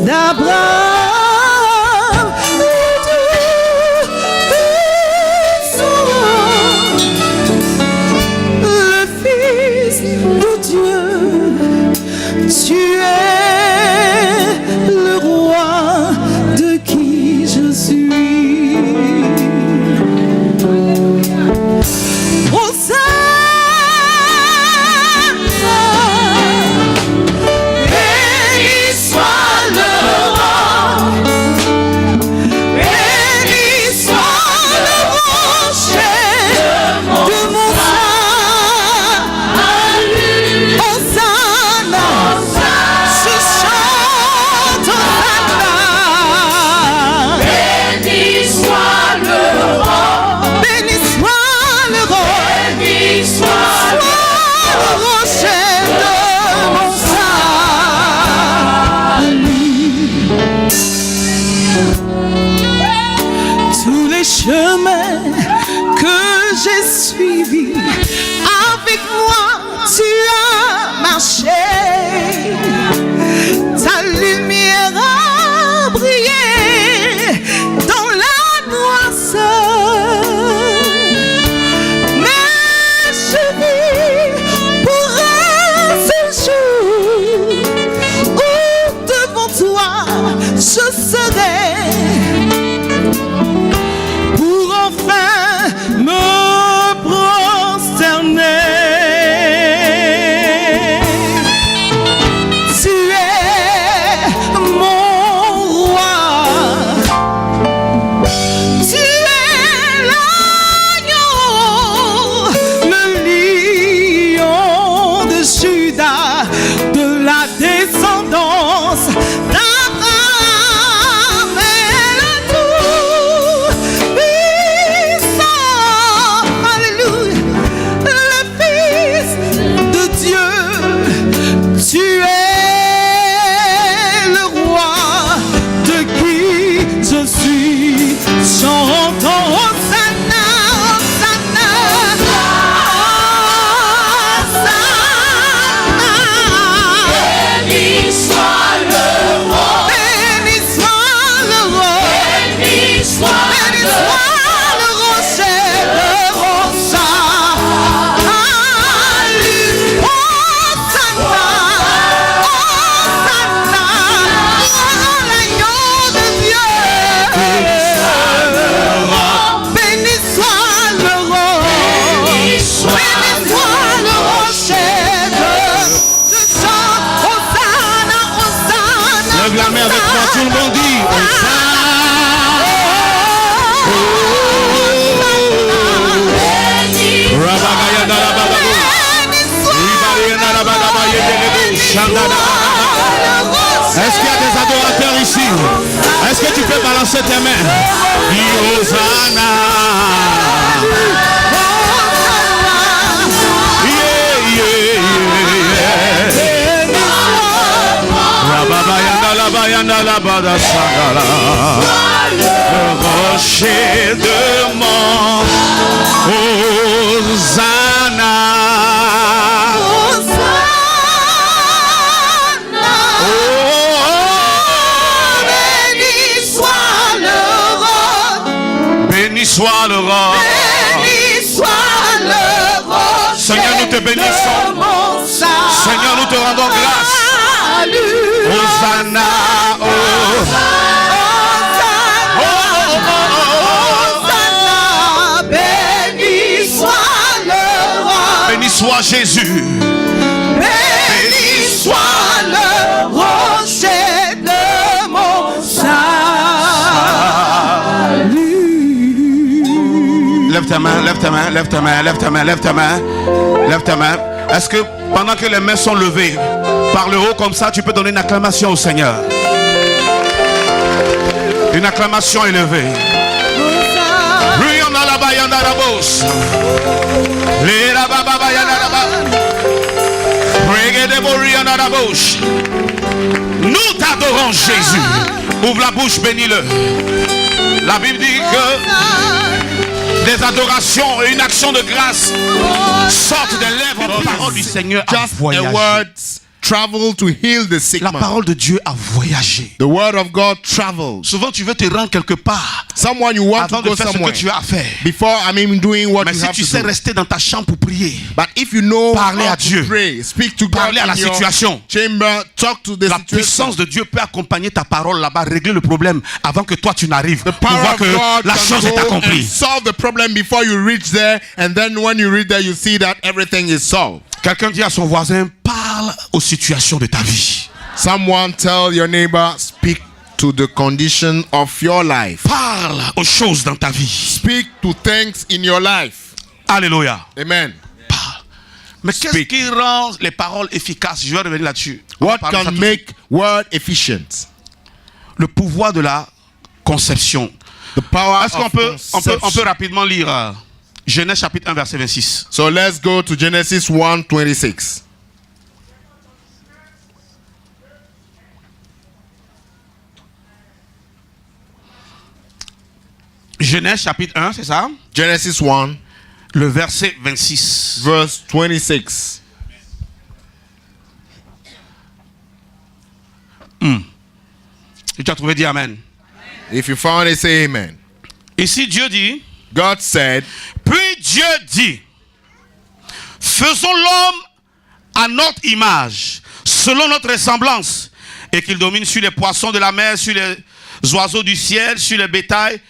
d'Abraham, le Fils de Dieu, tu es le roi de qui je suis. Chemin que j'ai suivi, avec moi tu as marché, ta lumière a brillé dans la noirceur, mais je vis pour un seul jour où devant toi je serai. Est-ce qu'il y a des adorateurs ici? Est-ce que tu peux balancer tes mains? Hosanna. Le rocher de mon Hosanna. Béni soit le roi. Béni soit le roi. Seigneur, nous te bénissons. Seigneur, nous te rendons grâce. Hosanna. Hosanna. Béni soit le roi. Béni soit Jésus. Béni soit le rocher de mon salut. Lève ta main, lève ta main, lève ta main, lève ta main, lève ta main, lève ta main. Est-ce que pendant que les mains sont levées, par le haut comme ça, tu peux donner une acclamation au Seigneur? Une acclamation élevée. Nous t'adorons, Jésus. Ouvre la bouche, bénis-le. La Bible dit que des adorations et une action de grâce sortent des lèvres. La parole du Seigneur a voyagé. traveled to heal the sick La man. parole de Dieu a voyagé. The word of God travels. Souvent, tu veux te rendre quelque part Someone you want avant to de go faire ce que somewhere tu as à faire. before doing what Mais you si have tu to sais do. rester dans ta chambre pour prier, But if you know Parler how à Dieu. to pray, speak to God Parler à la in your situation. chamber, talk to the la situation. puissance de Dieu peut accompagner ta parole là-bas, régler le problème avant que toi tu n'arrives. The Pour power voir of que God la can chose est go and accomplie. solve the problem before you reach there, and then when you reach there, you see that everything is solved. Quelqu'un dit à son voisin, parle aux situations de ta vie. Someone tell your neighbor, speak to the condition of your life. Parle aux choses dans ta vie. Speak to things in your life. Alléluia. Amen. Parle. Mais qu'est-ce Speak. qui rend les paroles efficaces? Je vais revenir là-dessus. What On va parler de ça can tout de make word efficient? suite. Le pouvoir de la conception. The power Est-ce qu'on of peut, on peut conception. rapidement lire Genèse chapitre 1 verset 26. So let's go to Genesis 1:26. Genèse chapitre 1, c'est ça? Genesis 1, Le verset 26. verse 26. Si tu as trouvé, dis Amen. If you found it, say amen. Ici, Dieu dit, God said, puis Dieu dit, faisons l'homme à notre image, selon notre ressemblance, et qu'il domine sur les poissons de la mer, sur les oiseaux du ciel, sur le bétail,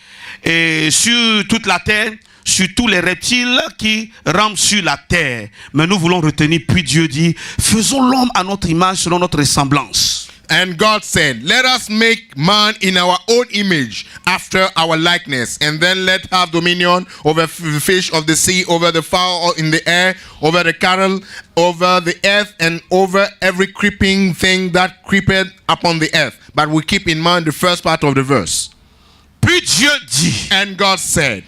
et sur toute la terre, sur tous les reptiles qui rampent sur la terre. Mais nous voulons retenir, puis Dieu dit, faisons l'homme à notre image, selon notre ressemblance. and God said, let us make man in our own image, after our likeness, and then let have dominion over the fish of the sea, over the fowl in the air, over the cattle, over the earth, and over every creeping thing that creepeth upon the earth. But we keep in mind the first part of the verse. Puis Dieu dit, And God said,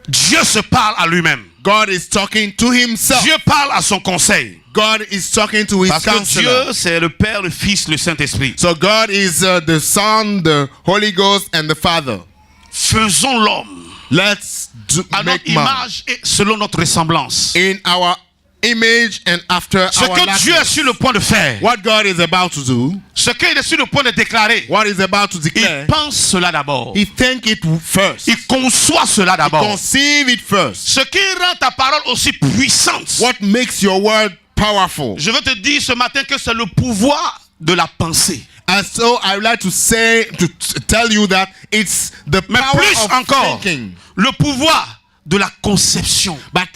Dieu se parle à lui-même. God is talking to himself. Dieu parle à son conseil. God is talking to his Parce que counselor. Dieu, c'est le Père, le Fils, le Saint-Esprit. So God is the Son, the Holy Ghost, and the Father. Faisons l'homme Let's à make notre man image et selon notre ressemblance. in our image and after Ce our que Dieu est likeness. sur le point de faire, What God is about to do, ce qu'il est sur le point de déclarer, what he's about to declare, il pense cela d'abord. he think it first. Il conçoit cela d'abord. Conceive it first. Ce qui rend ta parole aussi puissante. What makes your word powerful? Je veux te dire ce matin que c'est le pouvoir de la pensée. And so I would like to say, to tell you that it's the Mais power plus of encore, thinking. le pouvoir de la conception. But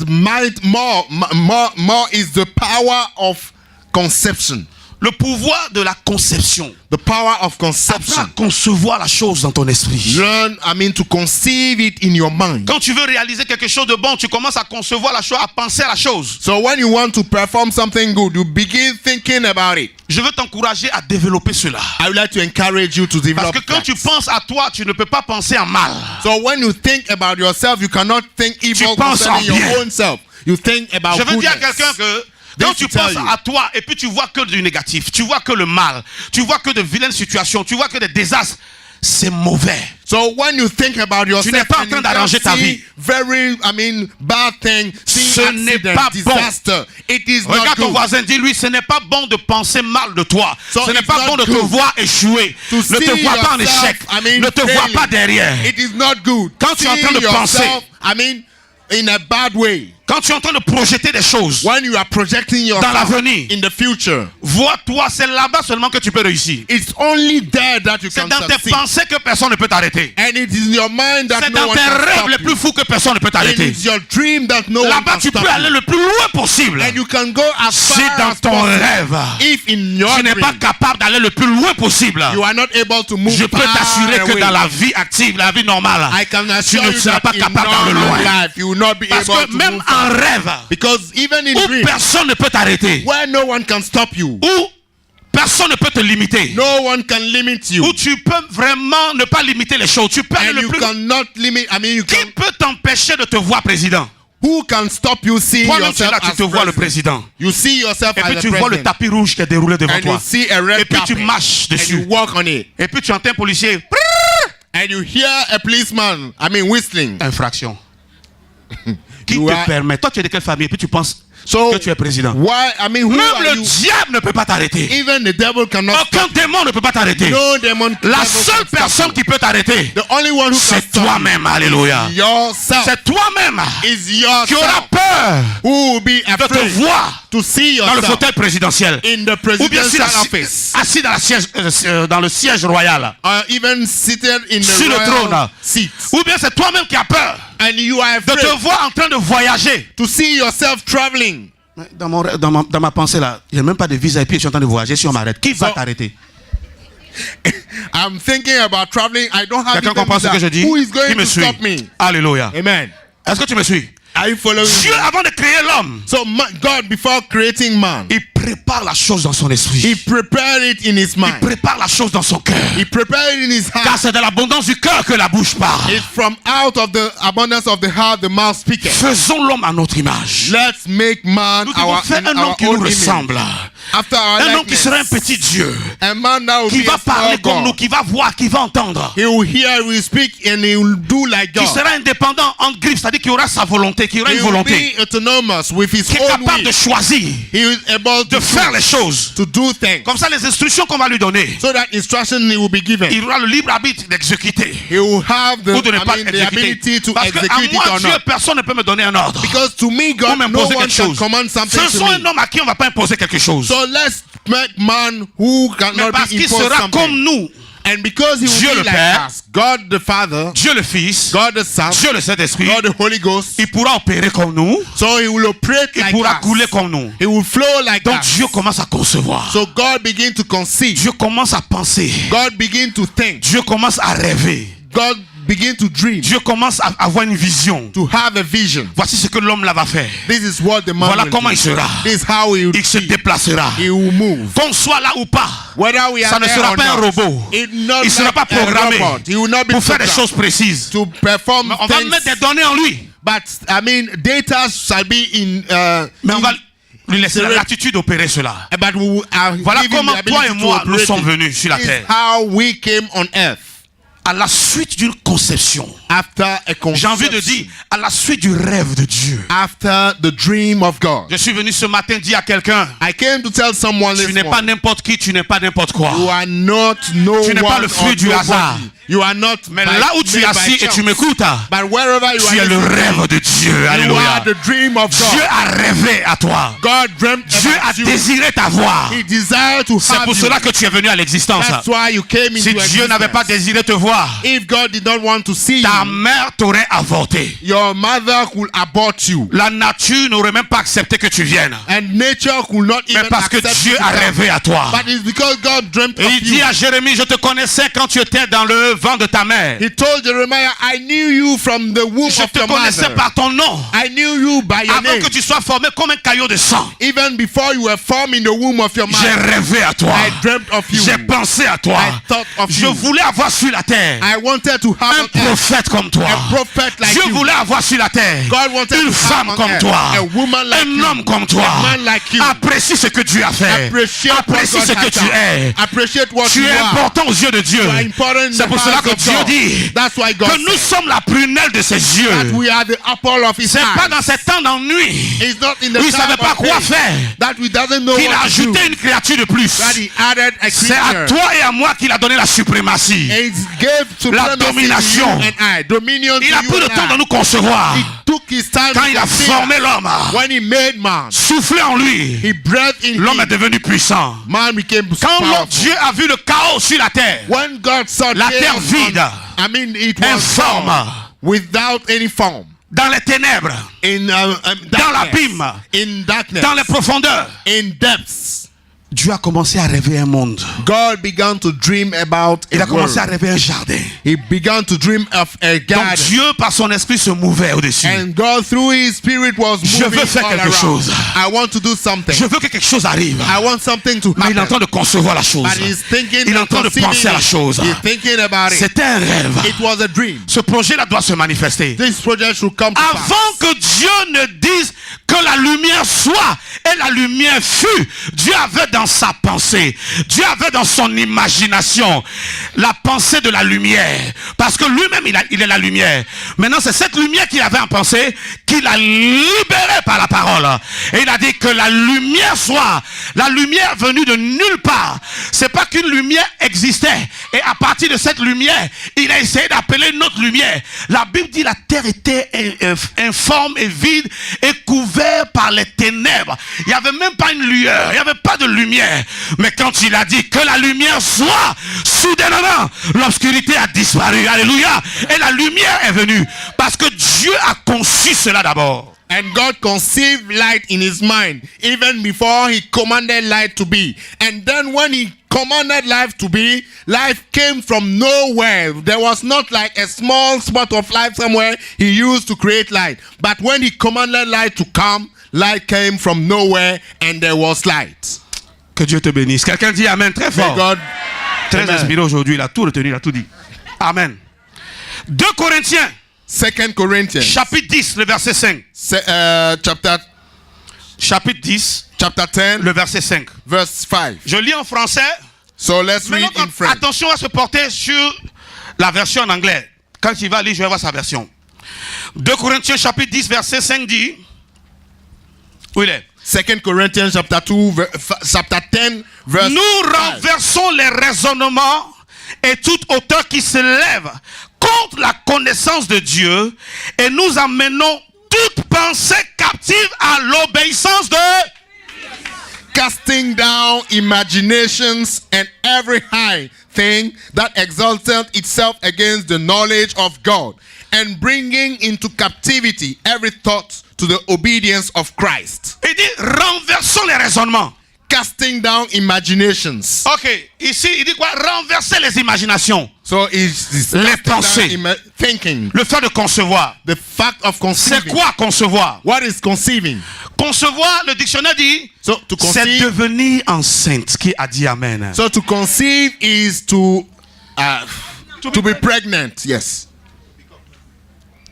more is the power of conception. Le pouvoir de la conception. The power of Apprends conception. à concevoir la chose dans ton esprit. Learn, to conceive it in your mind. Quand tu veux réaliser quelque chose de bon, tu commences à concevoir la chose, à penser à la chose. So when you want to perform something good, you begin thinking about it. Je veux t'encourager à développer cela. I would like to encourage you to Parce develop que quand that. tu penses à toi, tu ne peux pas penser en mal. So when you think about yourself, you cannot think evil penses concerning en bien. your own self. You think about Je veux dire à goodness. quelqu'un que quand This tu to tell penses you. à toi et puis tu vois que du négatif, tu vois que le mal, tu vois que de vilaines situations, tu vois que des désastres, c'est mauvais. So when you think about yourself, n'es pas en and train you d'arranger can ta see vie. very, bad thing, Ce n'est accident, pas bon. disaster. It is not Regarde ton good. voisin, dis-lui, ce n'est pas bon de penser mal de toi. So Ce n'est it's pas not bon de te good voir échouer. to Ne te see vois pas en yourself, échec. Ne te vois failing. pas derrière. It is not good. Quand tu es en train de See penser. yourself, in a bad way. Quand tu es en train de projeter des choses When you are projecting dans yourself l'avenir, in the future, vois-toi, c'est là-bas seulement que tu peux réussir. it's only there that you C'est can dans tes succeed. pensées que personne ne peut t'arrêter. And it is in your mind that C'est no dans one tes can rêves stop les you. plus fous que personne ne peut And t'arrêter. it's your dream that no one Là-bas, can tu peux stop aller you. le plus loin possible. And you can go as Si far dans as ton possible. rêve, If in your tu n'es pas dream, capable d'aller le plus loin possible, you are not able to move je peux far t'assurer que away, dans la vie active, la vie normale, I can assure ne you seras that pas in capable d'aller normal loin. life, you will not be Parce able que to même move en far. rêve, Because even in où dream, personne ne peut t'arrêter, where no one can stop you, où personne ne peut te limiter, no one can limit you, où tu peux vraiment ne pas limiter les choses, tu peux aller and le you plus. cannot limit. Qui peut t'empêcher de te voir président? Who can stop you seeing Toi-même, tu es yourself là, tu as te vois le president? président. You see yourself Et as puis a tu vois le president, tapis rouge qui est déroulé devant and you toi. see a red Et puis tu carpet, marches and you dessus. walk on it, Et puis tu entends un policier. and you hear a policeman, whistling. Infraction. Qui You te are- permet? Toi, tu es de quelle famille? Et puis tu penses, So que tu es président. why? I mean, who Même are le you? diable ne peut pas t'arrêter. Even the devil cannot. Aucun démon ne peut pas t'arrêter. No demon. La seule personne qui peut t'arrêter, The only one who can c'est stop toi-même. Alléluia. you, yourself. C'est toi-même Is qui aura yourself peur who will be de te afraid voir to see dans le yourself fauteuil présidentiel. in the Ou bien presidential assis office, dans, dans le siège royal. or even seated in the Sur le royal trône. seat, Ou bien c'est toi-même qui as peur and you are de te afraid voir en train de voyager. to see yourself traveling. Dans ma pensée là, il n'y a même pas de visa et puis je suis en train de voyager si on m'arrête. Qui va t'arrêter? I'm thinking about traveling. I don't have Quelqu'un even comprend ce que je dis? Who is Qui going me to suit? stop me? Alléluia. Amen. Est-ce que tu me suis? Are you following Dieu, me? avant de créer l'homme, So God, before creating man, il prépare la chose dans son esprit. He prepared it in His Il mind. prépare la chose dans son cœur. He prepared it in His Car heart. c'est de l'abondance du cœur que la bouche parle. It's from out of the abundance of the heart the mouth speaketh. Faisons l'homme à notre image. Let's make man Nous devons faire in un homme our qui nous own image. ressemble. After our Un homme qui likeness. sera un petit Dieu. A man that will Qui be va a parler small comme nous, God. qui va voir, qui va entendre. He will hear, he will speak, and he will do like Qui God. sera indépendant en griffes, c'est-à-dire qu'il aura sa volonté, qu'il aura He une will volonté. be autonomous with his Qui est own capable de will. choisir, He is able de faire les choses. to do things. Comme ça, les instructions qu'on va lui donner, So that instruction he will be given. il aura le libre arbitre d'exécuter He will have the, ou de ne pas the exécuter. ability to Parce que à execute it moi, or Dieu, not. personne ne peut me donner un ordre. Because to me, Ou God, no m'imposer one quelque can chose. command something to Faisons un me. homme à qui on ne va pas imposer quelque chose. So let's make man who Mais cannot parce be qu'il imposed sera something. comme nous, And because he Dieu will le be like Père, us, God the Father, Dieu le Fils, God the Son, Dieu le Saint-Esprit, God the Holy Ghost, il pourra opérer comme nous, so he will operate il like pourra couler us. comme nous. He will flow like Donc us. Dieu commence à concevoir. So God begin to conceive. Dieu commence à penser. God begin to think. Dieu commence à rêver. God begin to dream. Dieu commence à avoir une vision. To have a vision. Voici ce que l'homme là va faire. This is what the man Voilà will comment do. il sera. This is how he will Il se be. déplacera. He will move. Qu'on soit là ou pas, Whether we are ça ne there sera or pas un not, robot. it not Il ne sera like pas a programmé robot. He will not be pour faire des programmed choses précises. to perform On va things. mettre des données en lui. But I mean, data shall be in. Mais on in- va lui laisser C'est vrai. l'attitude d'opérer cela. but we will Voilà give him comment the toi et ability to moi nous operate sommes it. venus sur la This is terre. how we came on earth À la suite d'une conception. after a J'ai envie de conception. dire, à la suite du rêve de Dieu. After the dream of God. Je suis venu ce matin dire à quelqu'un, I came to tell someone tu this n'es pas morning, n'importe qui, tu n'es pas n'importe quoi. you are not no Tu n'es pas one le fruit or du nobody. hasard. You are not Mais by- là où tu es made by assis et chance. tu m'écoutes, But wherever you tu are, es le listening, rêve de Dieu. you Alléluia. are the dream of Dieu God. a rêvé à toi. God dreamt Dieu a about you. désiré t'avoir. He desired to C'est have pour you. cela que tu es venu à l'existence. That's why you came Si into Dieu n'avait pas existence. désiré te voir, If God did not want to see ta you, mère t'aurait avorté. your mother could abort you. La nature n'aurait même pas accepté que tu viennes. And nature could not Mais even parce que accept Dieu you to a come. rêvé à toi. But it's because God dreamt Et of il dit you. à Jérémie, je te connaissais quand tu étais dans le ventre de ta mère. He told Jeremiah, I knew you from the womb Je of te your connaissais mother. par ton nom. I knew you by your Avant name. que tu sois formé comme un caillot de sang. Even before you were formed in the womb of your J'ai mother. rêvé à toi. I dreamt of you. J'ai pensé à toi. I thought of Je you. voulais avoir sur la terre I wanted to have un on earth prophète comme toi. a prophet like Je you. voulais avoir sur la terre God wanted une to femme have on comme earth toi, a woman like un you, homme comme toi. a man like you. Apprécie ce que Dieu a fait. Appreciate what Apprécie God ce que has tu done. es. Appreciate what Tu you es are. important aux yeux de Dieu. You are important in C'est the pour cela eyes que of Dieu God. dit That's why God que nous said sommes la prunelle de ses that yeux. we are the apple of His C'est pas eye. dans ces temps d'ennui It's not in the où il ne time savait pas of quoi faith faire that we doesn't know qu'il a what to do. ajouté une créature de plus. That He added a C'est à creature. toi et à moi qu'il a donné la suprématie. And He gave supremacy domination. to you and I. Dominion Il to a you pris le and temps de I. nous concevoir. He took His time Quand to il a conceive formé us. l'homme, When He made man, soufflé en lui, He breathed in l'homme est him. devenu puissant. Man became Quand powerful. Dieu a vu le chaos sur la terre, When God saw la terre chaos vide, I mean, it was informe, without any form. dans les ténèbres, In dans darkness. l'abîme, In darkness. dans les profondeurs, In depths. Dieu a commencé à rêver un monde. God began to dream about Il a a commencé à world. rêver un jardin. He began to dream of a Donc garden. Dieu, par son esprit, se mouvait au-dessus. And God, through His Spirit, was Je moving veux faire all quelque around. chose. I want to do something. Je veux que quelque chose arrive. I want something to Mais il est en happen. train de concevoir la chose. But he's thinking Il est en and train de conceiving penser à la it. chose. He's thinking about it. C'était un rêve. It was a dream. Ce projet-là doit se manifester. This project should come to pass. Avant que Dieu ne dise que la lumière soit et la lumière fut, Dieu avait dans sa pensée, Dieu avait dans son imagination la pensée de la lumière. Parce que lui-même, il est la lumière. Maintenant, c'est cette lumière qu'il avait en pensée qui qu'il a libéré par la parole. Et il a dit que la lumière soit. La lumière venue de nulle part. C'est pas qu'une lumière existait. Et à partir de cette lumière, il a essayé d'appeler une autre lumière. La Bible dit la terre était informe et vide et couverte par les ténèbres. Il n'y avait même pas une lueur. Il n'y avait pas de lumière. Mais quand il a dit que la lumière soit, soudainement, l'obscurité a disparu. Alléluia. Et la lumière est venue. Parce que Dieu a conçu cela d'abord. And God conceived light in his mind even before he commanded light to be. And then when he commanded life to be, life came from nowhere. There was not like a small spot of light somewhere he used to create light. But when he commanded light to come, light came from nowhere and there was light. Que Dieu te bénisse. Quelqu'un dit Amen très May fort. God, Très Amen. inspiré aujourd'hui. Il a tout retenu, il a tout dit. Amen. 2 Corinthiens, 2 Corinthians chapitre 10, le verset 5. Chapitre 10, chapter 10, le verset 5. verse 5. Je lis en français. So let's read Maintenant, in French. attention à se porter sur la version en anglais. Quand il va lire, je vais voir sa version. 2 Corinthiens chapitre 10, verset 5 dit. Où il est? 2 Corinthians chapter 10, verse Nous 5. renversons les raisonnements et toute hauteur qui se lève contre la connaissance de Dieu et nous amenons toute pensée captive à l'obéissance de Casting down imaginations and every high thing that exalteth itself against the knowledge of God, and bringing into captivity every thought to the obedience of Christ. Il dit renversons les raisonnements. Casting down imaginations. Ok, ici il dit quoi? Renverser les imaginations. So it's Les casting down pensées. thinking. Le fait de concevoir. The fact of C'est conceiving. quoi concevoir? What is conceiving? Concevoir, le dictionnaire dit, So to c'est conceive. devenir enceinte. Qui a dit Amen? So to conceive is to be pregnant. Yes.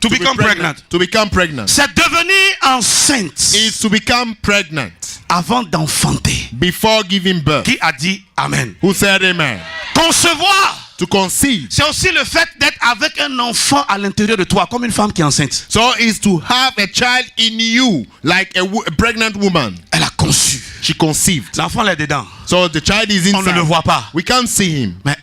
To become pregnant. To become pregnant. C'est devenir enceinte Is to become pregnant avant d'enfanter. before giving birth. Qui a dit Amen? Who said amen? Concevoir, To conceive. c'est aussi le fait d'être avec un enfant à l'intérieur de toi, comme une femme qui est enceinte. So is to have a child in you, like a pregnant woman. Elle a conçu. She conceived. L'enfant est dedans. So the child is On ne le inside. voit pas. We can't see him, Mais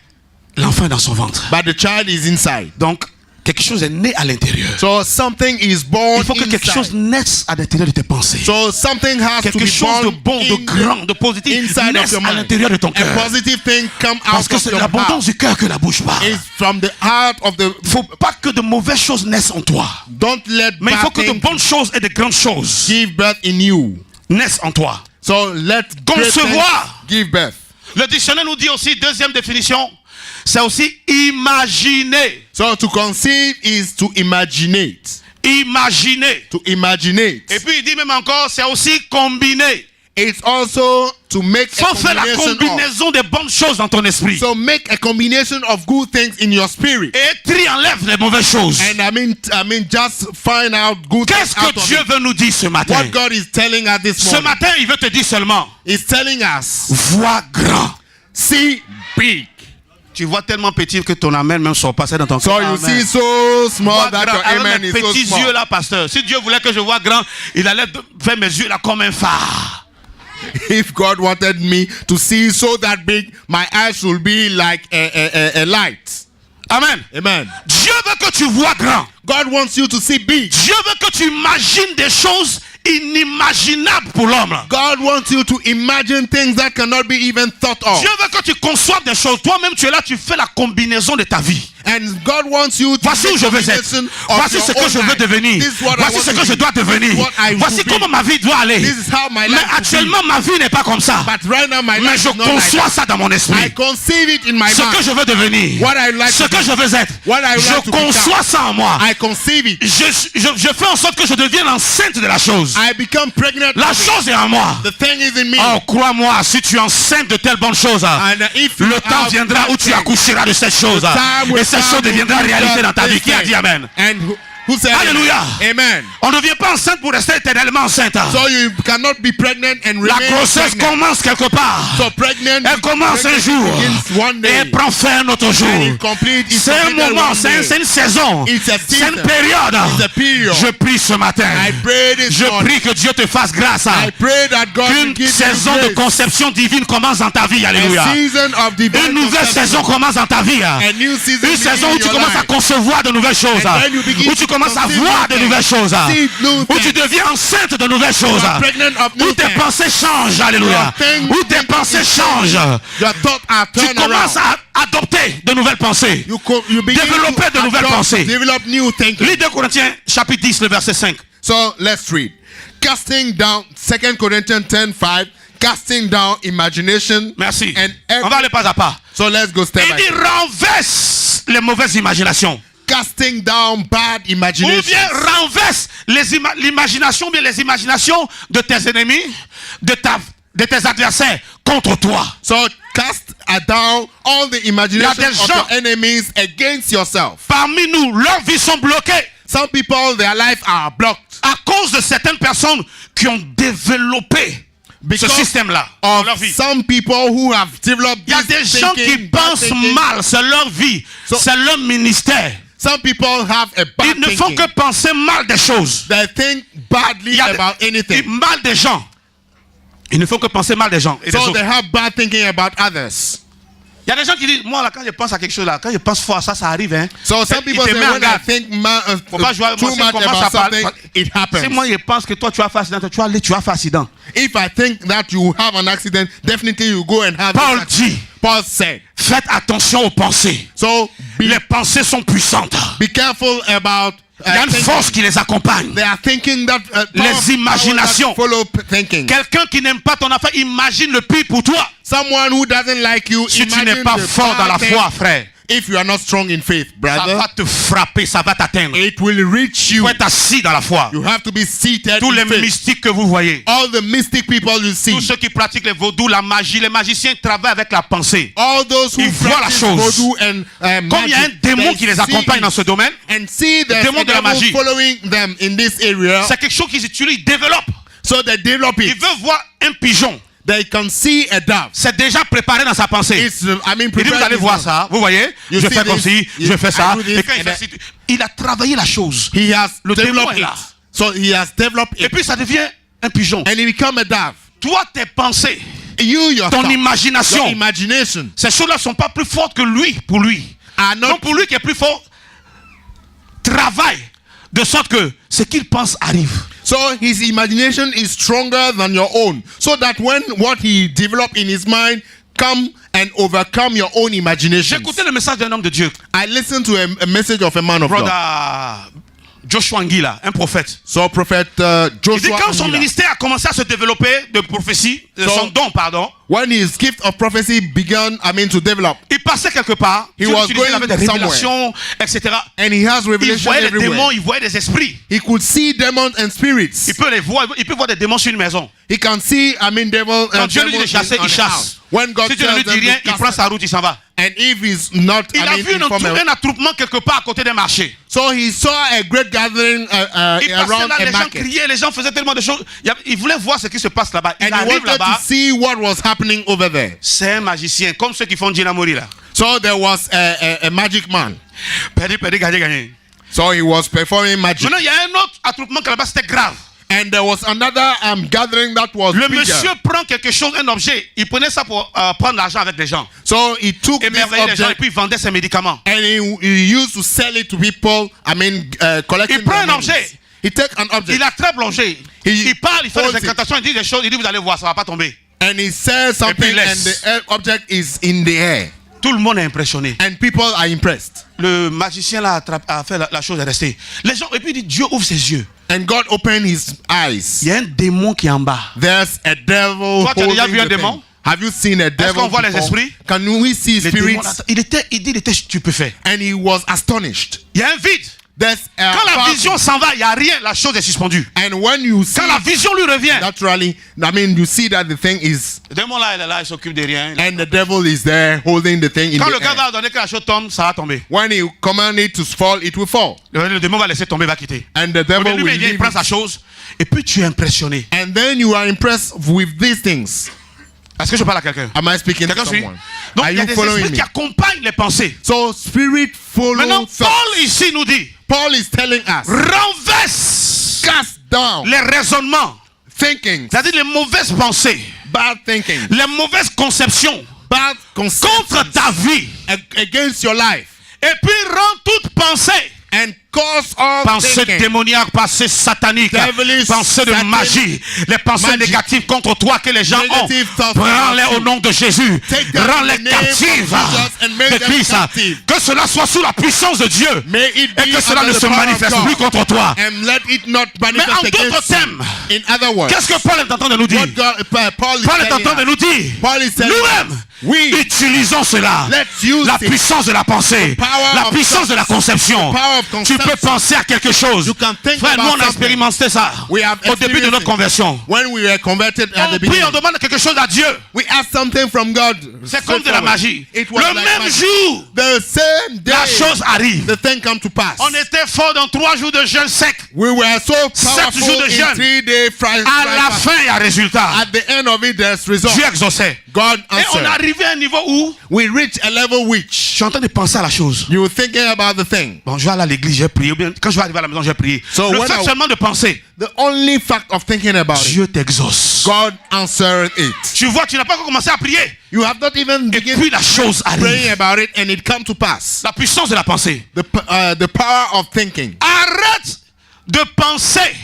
l'enfant est dans son ventre. but the child is inside. Donc, quelque chose est né à l'intérieur. So something is born Il faut que quelque chose inside. naisse à l'intérieur de tes pensées. So something has to Quelque be chose de born bon, de grand, de positif inside of naisse your à mind. l'intérieur de ton A cœur. positive thing come Parce out que of c'est your l'abondance heart. du cœur que la bouche parle. It's from the heart of the. Il ne faut pas que de mauvaises choses naissent en toi. Don't let Mais il faut bad que de things bonnes choses et de grandes choses give birth in you. naissent en toi. So let great Concevoir. things give birth. Le dictionnaire nous dit aussi, deuxième définition, c'est aussi imaginer. So to conceive is to imaginate. Imaginer. To imaginate. Et puis il dit même encore, c'est aussi combiner. It's also to make a Faut faire la combination of. combinaison des bonnes choses dans ton esprit. So make a combination of good things in your spirit. Et enlève les mauvaises choses. And I mean, just find out good Qu'est-ce things out que of Dieu it. veut nous dire ce matin? What God is telling us this Ce morning. matin, il veut te dire seulement, He's telling us, vois grand. see big. Tu vois tellement petit que ton amen même sort passer dans ton So cœur. you Amen. see so small Vois that grand. your Avec amen mes is so petits small. yeux là, pasteur. Si Dieu voulait que je vois grand, il allait faire mes yeux là comme un phare. If God wanted me to see so that big, my eyes will be like a light. Amen. Amen. Dieu veut que tu vois grand. God wants you to see big. Dieu veut que tu imagines des choses inimaginables pour l'homme. God wants you to imagine things that cannot be even thought of. Dieu veut que tu conçoives des choses. Toi-même, tu es là, tu fais la combinaison de ta vie. And God wants you to Voici où je veux être. combination of Voici your ce que own je veux life. devenir. This is what I Voici want ce to que je be. dois devenir. This is what I Voici should comment be. ma vie doit aller. This is how my Mais life should actuellement, ma vie n'est pas comme ça. But right now my Mais life je is not like conçois that. ça dans mon I esprit. conceive it in my Ce que mind. je veux devenir. What I like Ce to que be. je veux être. What I like Je to conçois become. ça en moi. I conceive it. Je fais en sorte que je devienne enceinte de la chose. I become pregnant. La of it. chose est en moi. The thing is in me. Oh, crois-moi, si tu es enceinte de telles bonnes choses, And if you le temps have viendra où tu that accoucheras de cette chose. time will Et cette come chose deviendra when you réalité have dans ta vie. this Qui a dit thing. Amen? And Who said Alléluia. Amen. On ne devient pas enceinte pour rester éternellement enceinte. So you cannot be pregnant and La remain grossesse pregnant. commence quelque part. So pregnant, Elle commence un jour begins one et day. elle prend fin un autre jour. And it complete, it's C'est un completed moment, one day. c'est une saison, It's a c'est une season. période. It's a period. Je prie ce matin. I pray this Je morning. prie que Dieu te fasse grâce. I pray that God will Qu'une give you saison de grace. conception divine commence dans ta vie. Alléluia. A season of divine Une nouvelle conception. saison commence dans ta vie. A new season Une saison où in tu your commences à life. concevoir de nouvelles choses. And then you begin Où tu to commences à conceive voir new de things. nouvelles choses. See new Où tu things. deviens enceinte de nouvelles choses. You are pregnant of new Où tes things. pensées changent. Alléluia. Your Où tes pensées changent. Your thoughts are Tu turned commences around. à adopter de nouvelles pensées. You begin Développer to de nouvelles adopt, pensées. develop new thinking. Lis 2 Corinthiens chapitre 10, le verset 5. So let's read. Casting down 2 Corinthians 10:5. Casting down imagination. Merci. And On va aller pas à pas. So let's go step Il by dit step. renverse les mauvaises imaginations. Casting down bad Ou imagination. bien renverse l'imagination, bien les imaginations de tes ennemis, de tes adversaires contre toi. So cast down all the imagination Il y a des of gens- your enemies against yourself. Parmi nous, leurs vies sont bloquées Some people, their life are blocked à cause de certaines personnes qui ont développé ce because système-là dans of leur vie. some people who have developed Il y a this des gens thinking, qui bad pensent thinking. mal, c'est leur vie, So- c'est leur ministère. Some people have a bad Ils ne font thinking. que penser mal des choses. They think Il badly y a about anything. mal des gens. Ils ne font que penser mal des gens. Et des So autres. they have bad thinking about others. Il y a des gens qui disent, moi là, quand je pense à quelque chose là, quand je pense fort à ça, ça arrive. Hein. So some Il people te say met en when I garde. think Faut pas jouer avec moi, too si on much commence about à parler- something, it Si happens. moi je pense que toi tu as fait accident, tu as fait accident. If I think that you have an accident, definitely you go and have Paul an accident. dit, Paul said. faites attention aux pensées. So Les pensées sont puissantes. be careful about Il y a une thinking. force qui les accompagne. They are thinking that Les power imaginations. that follow thinking. Quelqu'un qui n'aime pas ton affaire, imagine le pire pour toi. Someone who doesn't like you, Si tu imagine n'es pas the fort dans la bad foi, thing. frère, If you are not strong in faith, ça brother, va te frapper, ça va t'atteindre. Il it will reach you. faut être assis dans la foi. You have to be seated Tous les in faith. mystiques que vous voyez, All the mystic people you see, tous ceux qui pratiquent les vaudous, la magie, les magiciens travaillent avec la pensée. all those who Ils voient la practice chose. voodoo and Comme il y a un magic, démon they qui les see accompagne dans ce domaine, and see there's démon a de la devil magie. following them in this area. c'est quelque chose qu'ils utilisent, ils développent. So they develop Ils it. veulent voir un pigeon. They can see a dove. C'est déjà préparé dans sa pensée. It's, I mean, Il dit, vous prepared allez in voir his- ça, vous voyez, You je see fais comme this, ci, you- je fais ça. I do this, Et quand il and fait ci, il a travaillé la chose. He has Le démon developed est it. là. So he has developed Et it. puis ça devient un pigeon. And he become a dove. Toi, tes pensées, You yourself, ton your imagination, imagination ces choses-là ne sont pas plus fortes que lui, pour lui. are not Donc pour lui qui est plus fort, travaille de sorte que ce qu'il pense arrive. So his imagination is stronger than your own. So that when what he developed in his mind come and overcome your own J'ai imagination. écouté le message d'un homme de Dieu, I listened to a message of a man of God. brother Joshua Ngila, un prophète. So prophet Il dit Joshua quand son Angela, ministère a commencé à se développer de prophétie, de So- son don, pardon, when his gift of prophecy began, to develop, il passait quelque part, He Dieu was l'utilisait, il avait des going révélations, etc. and he has Il revelation voyait des everywhere. démons, il voyait des esprits. He could see demons and spirits. Il peut les voir, il peut voir des démons sur une maison. He can see, devil. Quand Dieu lui dit de demons chasser, on il a chasse. house. When God Si Dieu ne lui tells dit them rien, to il prend cast sa route, il s'en va. and if he's not, Il a vu informal, un attroupement quelque part à côté d'un marché. so he saw a great gathering Il passait around là, a les gens market, criaient, les gens faisaient tellement de choses. Il voulait voir ce qui se passe là-bas. Il and he arrive wanted là-bas, to see what was happening over there. c'est un magicien, comme ceux qui font Djinamori là. So there was a magic man. Perdu, gagné, gagné. So he was performing magic, Maintenant, il y a un autre attroupement qui là-bas, c'était grave. and there was another gathering that was Le bigger. monsieur prend quelque chose, un objet, il prenait ça pour prendre l'argent avec les gens. So he took this Émerveiller les gens et object puis il vendait ses médicaments. and he used to sell it to people. Collecting. Il prend their un monies. objet. He take an object Il attrape l'objet. Il Il parle, il fait holds des it. incantations, il dit des choses, il dit vous allez voir, ça va pas tomber. and he says something, puis il and laisse. the object is in the air, Tout le monde est impressionné. and people are impressed. Le magicien là a fait la chose est restée. Les gens, et puis il dit Dieu ouvre ses yeux. And God opened his eyes. Il y a un démon qui est en bas. There's a devil. Toi, tu as déjà holding vu un the démon? thing. Have you seen a devil? qu'on voit les before? esprits? Can we see Les démons, spirits? il était stupéfait. And he was astonished. Il y a un vide. There's a Quand la vacuum. vision s'en va, il n'y a rien, la chose est suspendue. And when you see, Quand la vision lui revient, naturally, you see that the thing is Le démon là, il est là, il s'occupe de rien. and the devil is there holding the thing in Quand le the gars air. va ordonner que la chose tombe, ça va tomber. When he command it to fall, it will fall. Le démon va laisser tomber, va quitter. And the Au devil début, will il vient, il leave prend it. sa chose, et puis tu es impressionné. And then you are impressed with these things. Est-ce que je parle à quelqu'un? Am I speaking to Quelqu'un suit? someone? Donc, Are il y a you des following esprits me? qui accompagnent les pensées. So spirit follow Maintenant, thought. Paul ici nous dit, Paul is telling us, renverse cast down les raisonnements, thinking, c'est-à-dire les mauvaises pensées, bad thinking, les mauvaises conceptions bad contre conceptions ta vie. against your life, Et puis rends toute pensée, and cause all pensée thinking, démoniaque, pensée satanique, Devilish, pensée de Satan, magie, les pensées magic, négatives contre toi que les gens ont. negative thoughts Prends-les about au you. nom de Jésus. Take them in Rends-les the name of captives Jesus and make de them Christ. captive. Que cela soit sous la puissance de Dieu. May it Et be que cela under ne the se power of manifeste God. plus contre toi. And let it not Mais en manifest d'autres against you. termes, In other words, qu'est-ce que Paul est en train de nous dire? what Paul is Paul est en telling train de us, nous dire, Paul is telling nous-mêmes, us, we utilisons cela. let's use La it. puissance de la pensée, power la of puissance de la conception. the power of Tu peux conception. penser à quelque chose. You can think Frère, nous about on a something. expérimenté ça We have au début de notre experienced it. conversion. When we were converted at the On prie, beginning, on demande quelque chose à Dieu. we asked something from God. C'est comme de la magie. It was Le like même magic. jour, The same day, la chose arrive. the thing come to pass. On était fort dans 3 jours de jeûne sec. We were so 7 powerful jours de in jeûne. 3-day fast. À la fin, il y a résultat. At the end of it, there's result. Dieu exauçait. God Et on est answered. arrivé à un niveau où We reach a level je which suis en train de penser à la chose. you're thinking about the thing. Bon, je vais aller à l'église, j'ai prié. Ou bien, quand je vais arriver à la maison, j'ai prié. So Le when fait I- seulement de penser, The only fact of thinking about it, Dieu t'exauce. God answered it. Tu vois, tu n'as pas encore commencé à prier. You have not even Et begun puis la chose praying arrive. about it, and it come to pass. La puissance de la pensée. The power of thinking. Arrête de penser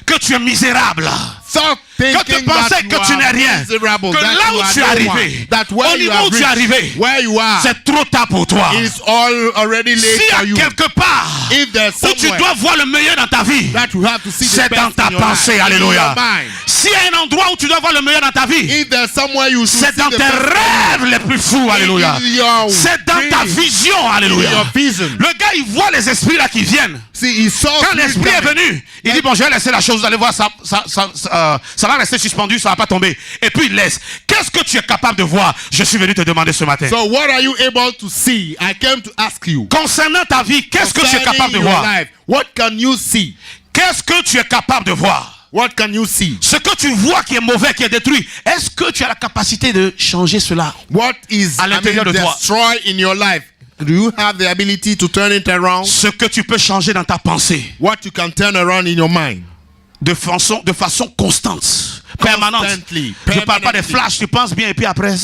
que tu es misérable. Stop Que tu thinking pensais that que you tu are n'es rien. miserable, Que that là you où are tu es no arrivé, one, that au where you niveau have où tu es reached, arrivé, where you are, c'est trop tard pour toi. is all already late S'il y for a you. quelque part If there's où tu somewhere dois voir le meilleur dans ta vie, that you have to see the c'est dans best ta in your pensée. life, in Alléluia. your mind. S'il y a un endroit où tu dois voir le meilleur dans ta vie, If there's somewhere you should c'est see dans the tes best rêves les plus fous. Alléluia. in your C'est dans ta dream, vision. in Alléluia. your vision. Le gars, il voit les esprits là qui viennent. See, he saw Quand spirit l'esprit est coming. venu, il dit, bon, je vais laisser la chose, vous allez voir, ça va rester suspendu, ça va pas tomber. Et puis il laisse. Qu'est-ce que tu es capable de voir? Je suis venu te demander ce matin. So what are you able to see? I came to ask you. Concernant ta vie, qu'est-ce que tu es Concerning capable de your voir? life, what can you see? Qu'est-ce que tu es capable de voir? What can you see? Ce que tu vois qui est mauvais, qui est détruit, est-ce que tu as la capacité de changer cela? What is À l'intérieur de toi. destroyed in your life? Do you have the ability to turn it around? Ce que tu peux changer dans ta pensée, What you can turn around in your mind? de façon constante, permanente. Constantly, Je ne parle pas des permanently. flashs, tu penses bien et puis après,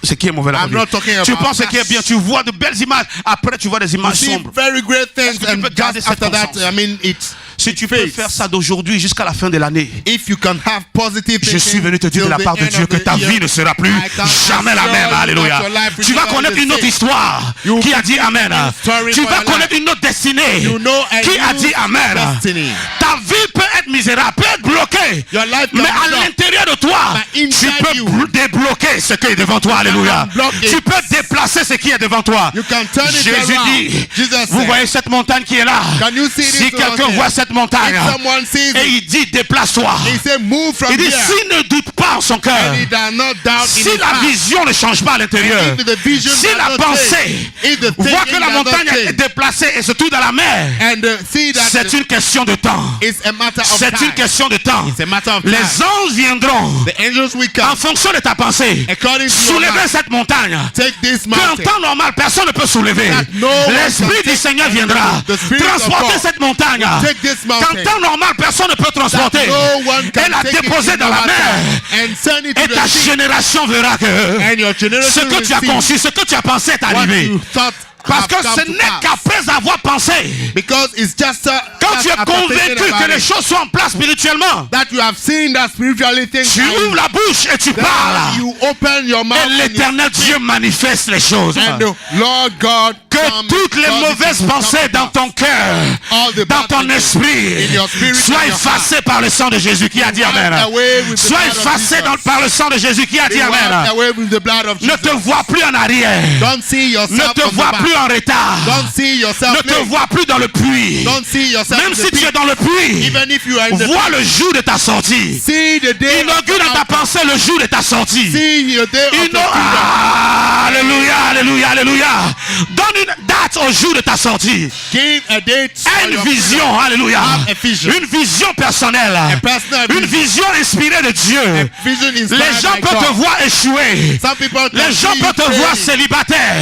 ce qui est mauvais là. I'm not talking Tu about penses ce qui est bien, tu vois de belles images, après tu vois des You images see sombres. very great Est-ce things, que tu and peux garder just cette after that, conscience? I mean, it's Si tu peux face. faire ça d'aujourd'hui jusqu'à la fin de l'année, If you can have positive je thinking suis venu te dire de till la the part de end Dieu of que the ta year, vie ne sera plus I can jamais la assure même. you Alléluia. that your life will Tu vas never connaître be une autre the same. histoire You qui a will dit Amen. a story Tu for vas your connaître life. une autre destinée You know a qui a new dit Amen. destiny. Ta vie peut être misérable, peut être bloquée, Your life can mais be à blocked. l'intérieur de toi, But tu inside peux you, débloquer ce qui est devant toi. Alléluia. unblock it. Tu peux déplacer ce qui est devant toi. You can turn it Jésus around. dit, Jesus vous said, voyez cette montagne qui est là. Can you see Si this quelqu'un mountain? voit cette montagne If someone sees et it, il dit déplace-toi, he said, move from il dit here. s'il ne doute pas en son cœur, And he does not doubt in si his la heart. vision ne change pas à l'intérieur, If the vision si does la not pensée change, if the voit thinking que la does not montagne est change, déplacée et se trouve dans la mer, and see that c'est une question de temps. it's a matter of C'est une time. question de temps. It's a matter of Les time. anges viendront The angels will en come. fonction de ta pensée According to your soulever mind, cette montagne. take this Qu'en mountain. temps normal, personne ne peut soulever. That no one L'Esprit can du take Seigneur it. viendra The Spirit of transporter God cette montagne. will take this Qu'en mountain. temps normal, personne ne peut transporter. No one can Et la take it déposer in dans the la water mer. and send it to Et the ta sea. génération verra que And your ce generation que will tu as see conçu, ce que tu as pensé est what arrivé. you thought Parce have que come ce to n'est pass. qu'après avoir pensé, Because it's just quand tu es after thinking convaincu about que les it, choses sont en place spirituellement, that you have seen that spiritually things tu are ouvres la bouche et tu then parles. you open your mouth Et l'éternel Dieu manifeste les choses. and the Lord God Que toutes les mauvaises pensées dans ton cœur, dans ton esprit, soient effacées par le sang de Jésus. Qui a dit Amen? Soient effacées par le sang de Jésus. Qui a dit Amen? Ne te vois plus en arrière. Ne te vois plus en retard. Ne te vois plus dans le puits. Même si tu es dans le puits, vois le jour de ta sortie. Inaugure dans ta pensée le jour de ta sortie. Alléluia, alléluia, alléluia. Donne une date au jour de ta sortie. Une vision, alléluia. Une vision personnelle. Une vision inspirée de Dieu. Les gens peuvent te voir échouer. Les gens peuvent te voir célibataire.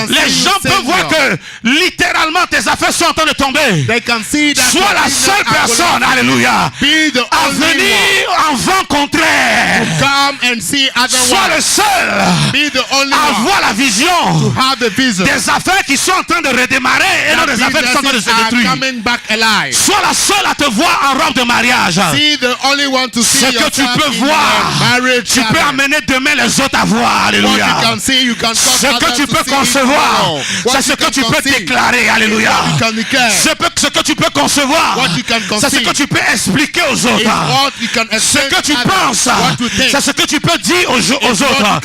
Les gens peuvent voir que littéralement tes affaires sont en train de tomber. Sois la seule personne, alléluia, à venir en vent contraire. Sois le seul à avoir la vision des affaires qui sont en train de redémarrer et non des affaires qui sont en train de se détruire. Sois la seule à te voir en robe de mariage. Ce que tu peux voir, tu peux amener demain les autres à voir. Alléluia. Ce que tu peux concevoir, c'est ce que tu peux déclarer. Alléluia. Ce que tu peux concevoir, c'est ce que tu peux expliquer aux autres. Ce que tu penses, c'est ce que tu peux dire aux autres.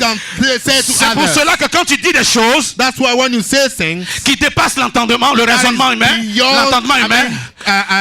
C'est pour cela que quand tu dis des choses qui dépassent l'entendement, le raisonnement humain,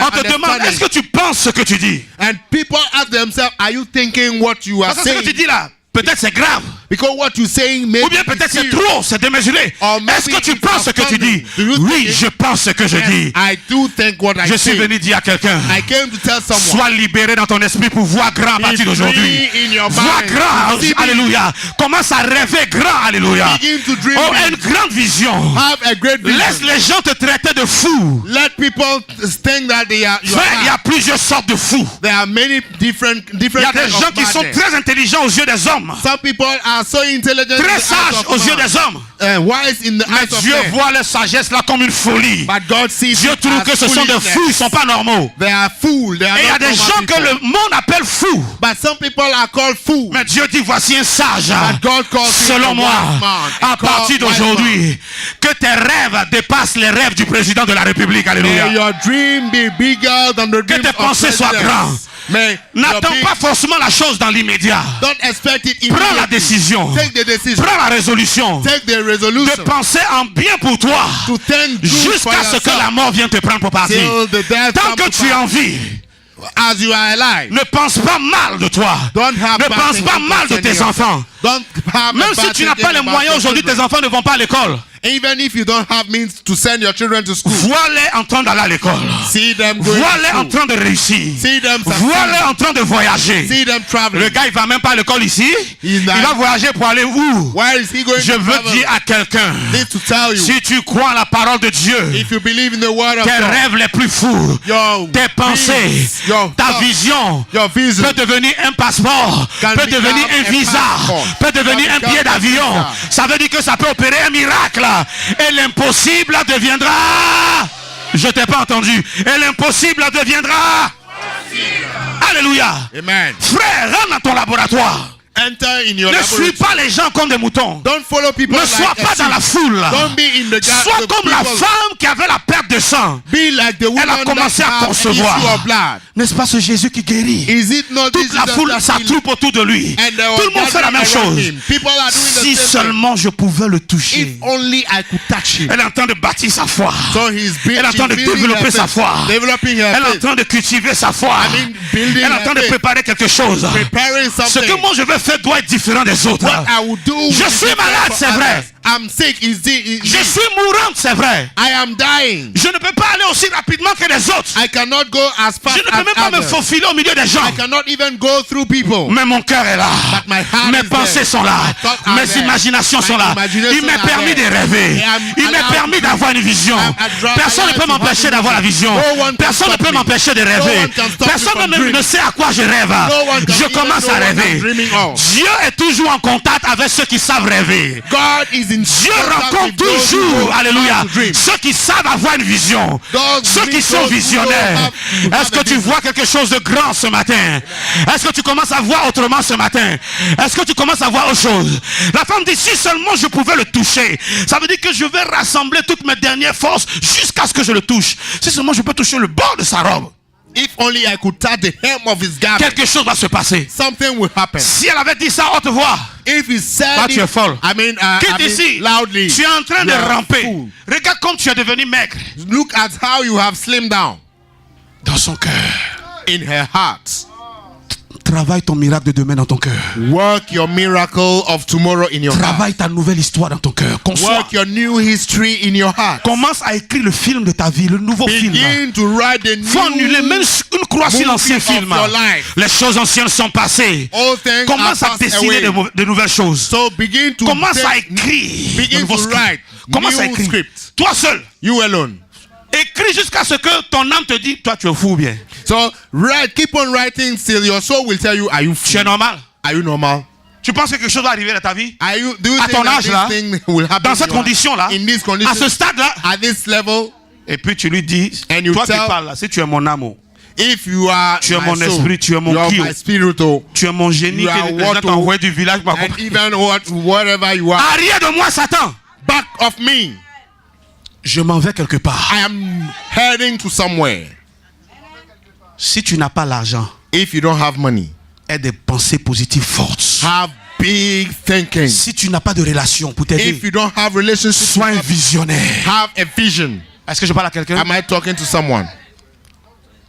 on te demande, est-ce que tu penses ce que tu dis? And people ask themselves, are you thinking what you are Parce que ce que tu saying? dis là, peut-être c'est grave. Because what you're saying may Ou bien peut-être c'est trop, c'est démesuré. Est-ce que tu penses ce que tu dis? Oui, je pense ce que je dis. I do think what I Je suis say. venu dire à quelqu'un, I came to tell someone. sois libéré dans ton esprit pour voir grand à partir d'aujourd'hui. Vois grand, alléluia. Commence à rêver grand, alléluia. Begin to dream Oh, big. une grande vision. Have a great vision. Laisse les gens te traiter de fou. Let people think that they are. You Frère, il y are. a plusieurs sortes de fous. There are many different Il y a des kinds gens of qui sont madness. très intelligents aux yeux des hommes, Some people are so intelligent, très in the eyes sages of aux yeux man, des hommes. and wise in the Mais eyes of Dieu men. voit leur sagesse là comme une folie. But God sees Dieu it trouve as que ce sont des foolishness. fous, ils ne sont pas normaux. They are fools. They are Et il y a not des normal gens que people. le monde appelle fous. But some people are called fools. Mais Dieu dit, voici un sage. But God calls him Selon a moi, wise man, à a partir wise d'aujourd'hui, que tes rêves dépassent les rêves du président de la République. May Alléluia. your dream be bigger than the Que dreams tes of pensées soient presidents. grandes. May N'attends pas forcément la chose dans l'immédiat. Don't expect it Prends la immediately. décision. Take the decision. Prends la résolution Take the de resolution penser en bien pour toi to think good for jusqu'à ce que la yourself mort vienne te prendre pour partir. till the death Tant comes que to tu es en pass. vie, As you are alive. ne pense pas mal de toi. Don't have Ne bad pense thinking pas mal de concerning tes yourself. enfants. Don't have Même a si bad tu n'as pas thinking les about moyens your aujourd'hui, tes children. enfants ne vont pas à l'école. Even if you don't have means to send your children to school, Vois-les en train d'aller à l'école. see them going Vois-les en to school. train de réussir. See them Vois-les succeed. en train de voyager. See them Le traveling. gars, il va même pas à l'école ici. He's Il not- va voyager pour aller où? Where is he going Je to veux travel? dire à quelqu'un, Need to tell you. si tu crois en la parole de Dieu, If you believe in the word of tes God, rêves les plus fous, your tes pensées, dreams, your ta thoughts, vision your vision peut devenir un passeport, can peut devenir become un a visa, passport, peut devenir can un billet become a d'avion. visa. Ça veut dire que ça peut opérer un miracle. Et l'impossible deviendra... Je t'ai pas entendu. Et l'impossible deviendra... Alléluia. Amen. Frère, rentre dans ton laboratoire. Enter in your Ne suis laboratory. pas les gens comme des moutons. Don't follow people Ne like sois pas a dans la sheep. foule. Don't be in the Sois comme la people. femme qui avait la perte de sang. Be like the woman Elle a commencé that à had an concevoir. issue of blood. N'est-ce pas ce Jésus qui guérit? Is it not Toute this la Jesus foule that healed? s'attroupe autour de lui. And they were Tout le monde fait la même gathering around chose. him. People are doing Si the same thing. seulement je pouvais le If toucher. only I could touch him. Elle est en train de bâtir sa foi. So he's Elle est en train de développer sa foi. developing her Elle est en faith, train de cultiver sa foi. building Elle est en her train de faith, préparer quelque chose. preparing Ce something. que moi je vais faire doit être différent des autres. What I will do Je will suis be malade, for c'est vrai. others. I'm sick. Je suis mourante, c'est vrai. I am dying. Je ne peux pas aller aussi rapidement que les autres. I cannot go as fast Je ne peux as même pas me others. faufiler au milieu des gens. I cannot even go through people. Mais mon cœur est là. But my heart Mes is pensées there. sont là. My thoughts are Mes there. imaginations My sont là. imaginations Il m'est are permis de there. rêver. I'm Il m'est allowed permis to d'avoir une vision. Personne ne peut m'empêcher d'avoir la vision. No one can Personne ne stop peut me. m'empêcher de No rêver. one can stop me Personne from ne dreaming. sait à quoi je rêve. No one can Je even commence know à what I'm rêver. dreaming of. Dieu est toujours en contact avec ceux qui savent rêver. God is in Dieu contact rencontre with those who toujours, know alléluia, how to dream. ceux qui savent avoir une vision, Those ceux qui meet sont those who visionnaires. know how to Est-ce que have a tu vision. vois quelque chose de grand ce matin? Est-ce que tu commences à voir autrement ce matin? Est-ce que tu commences à voir autre chose? La femme dit, si seulement je pouvais le toucher, ça veut dire que je vais rassembler toutes mes dernières forces jusqu'à ce que je le touche. Si seulement je peux toucher le bord de sa robe, If only I could touch the hem of his garment, quelque chose va se passer. something will happen. Si elle avait dit ça à haute voix, If he said toi tu es it, folle. Quitte I ici, mean loudly, tu es en train de you are ramper. fool. Regarde comme tu es devenu maigre. Look at how you have slimmed down. Dans son cœur. In her heart. Travaille ton miracle de demain dans ton cœur. Work your miracle of tomorrow in your heart. Travaille ta nouvelle histoire dans ton cœur. Conçois. Work your new history in your heart. Commence à écrire le film de ta vie, le nouveau film. Begin to write the Faut annuler même new une croix sur movie l'ancien of film. your life. Les choses anciennes sont passées. All things Commence are à passed dessiner away. de nouvelles choses. So begin to Commence à take- écrire. begin de nouveaux to scripts. write Commence à new écrire. scripts. Toi seul. You alone. Écris jusqu'à ce que ton âme te dise, toi tu es fou ou bien. So write, keep on writing till your soul will tell you, are you Tu es free? normal. Are you normal? Tu penses que quelque chose va arriver dans ta vie? Do you À think ton that âge là, this thing will happen dans cette in your- condition-là, in this à condition, ce stade-là, at this level, et puis tu lui dis, And you toi qui tell- parles là, si tu es mon amour, if you are tu es my mon soul, esprit, tu es mon you are Kio. my spiritual, tu es mon génie You que are les gens what- t'ont envoyé du village pour and accomplir. even whatever you are, Arrière de moi, Satan. back of me, Je m'en vais quelque part. I am heading to somewhere. Si tu n'as pas l'argent, If you don't have money, aie des pensées positives fortes. have big thinking. Si tu n'as pas de relation pour t'aider, If you don't have relationship, sois un visionnaire. have a vision. Est-ce que je parle à quelqu'un? Am I talking to someone?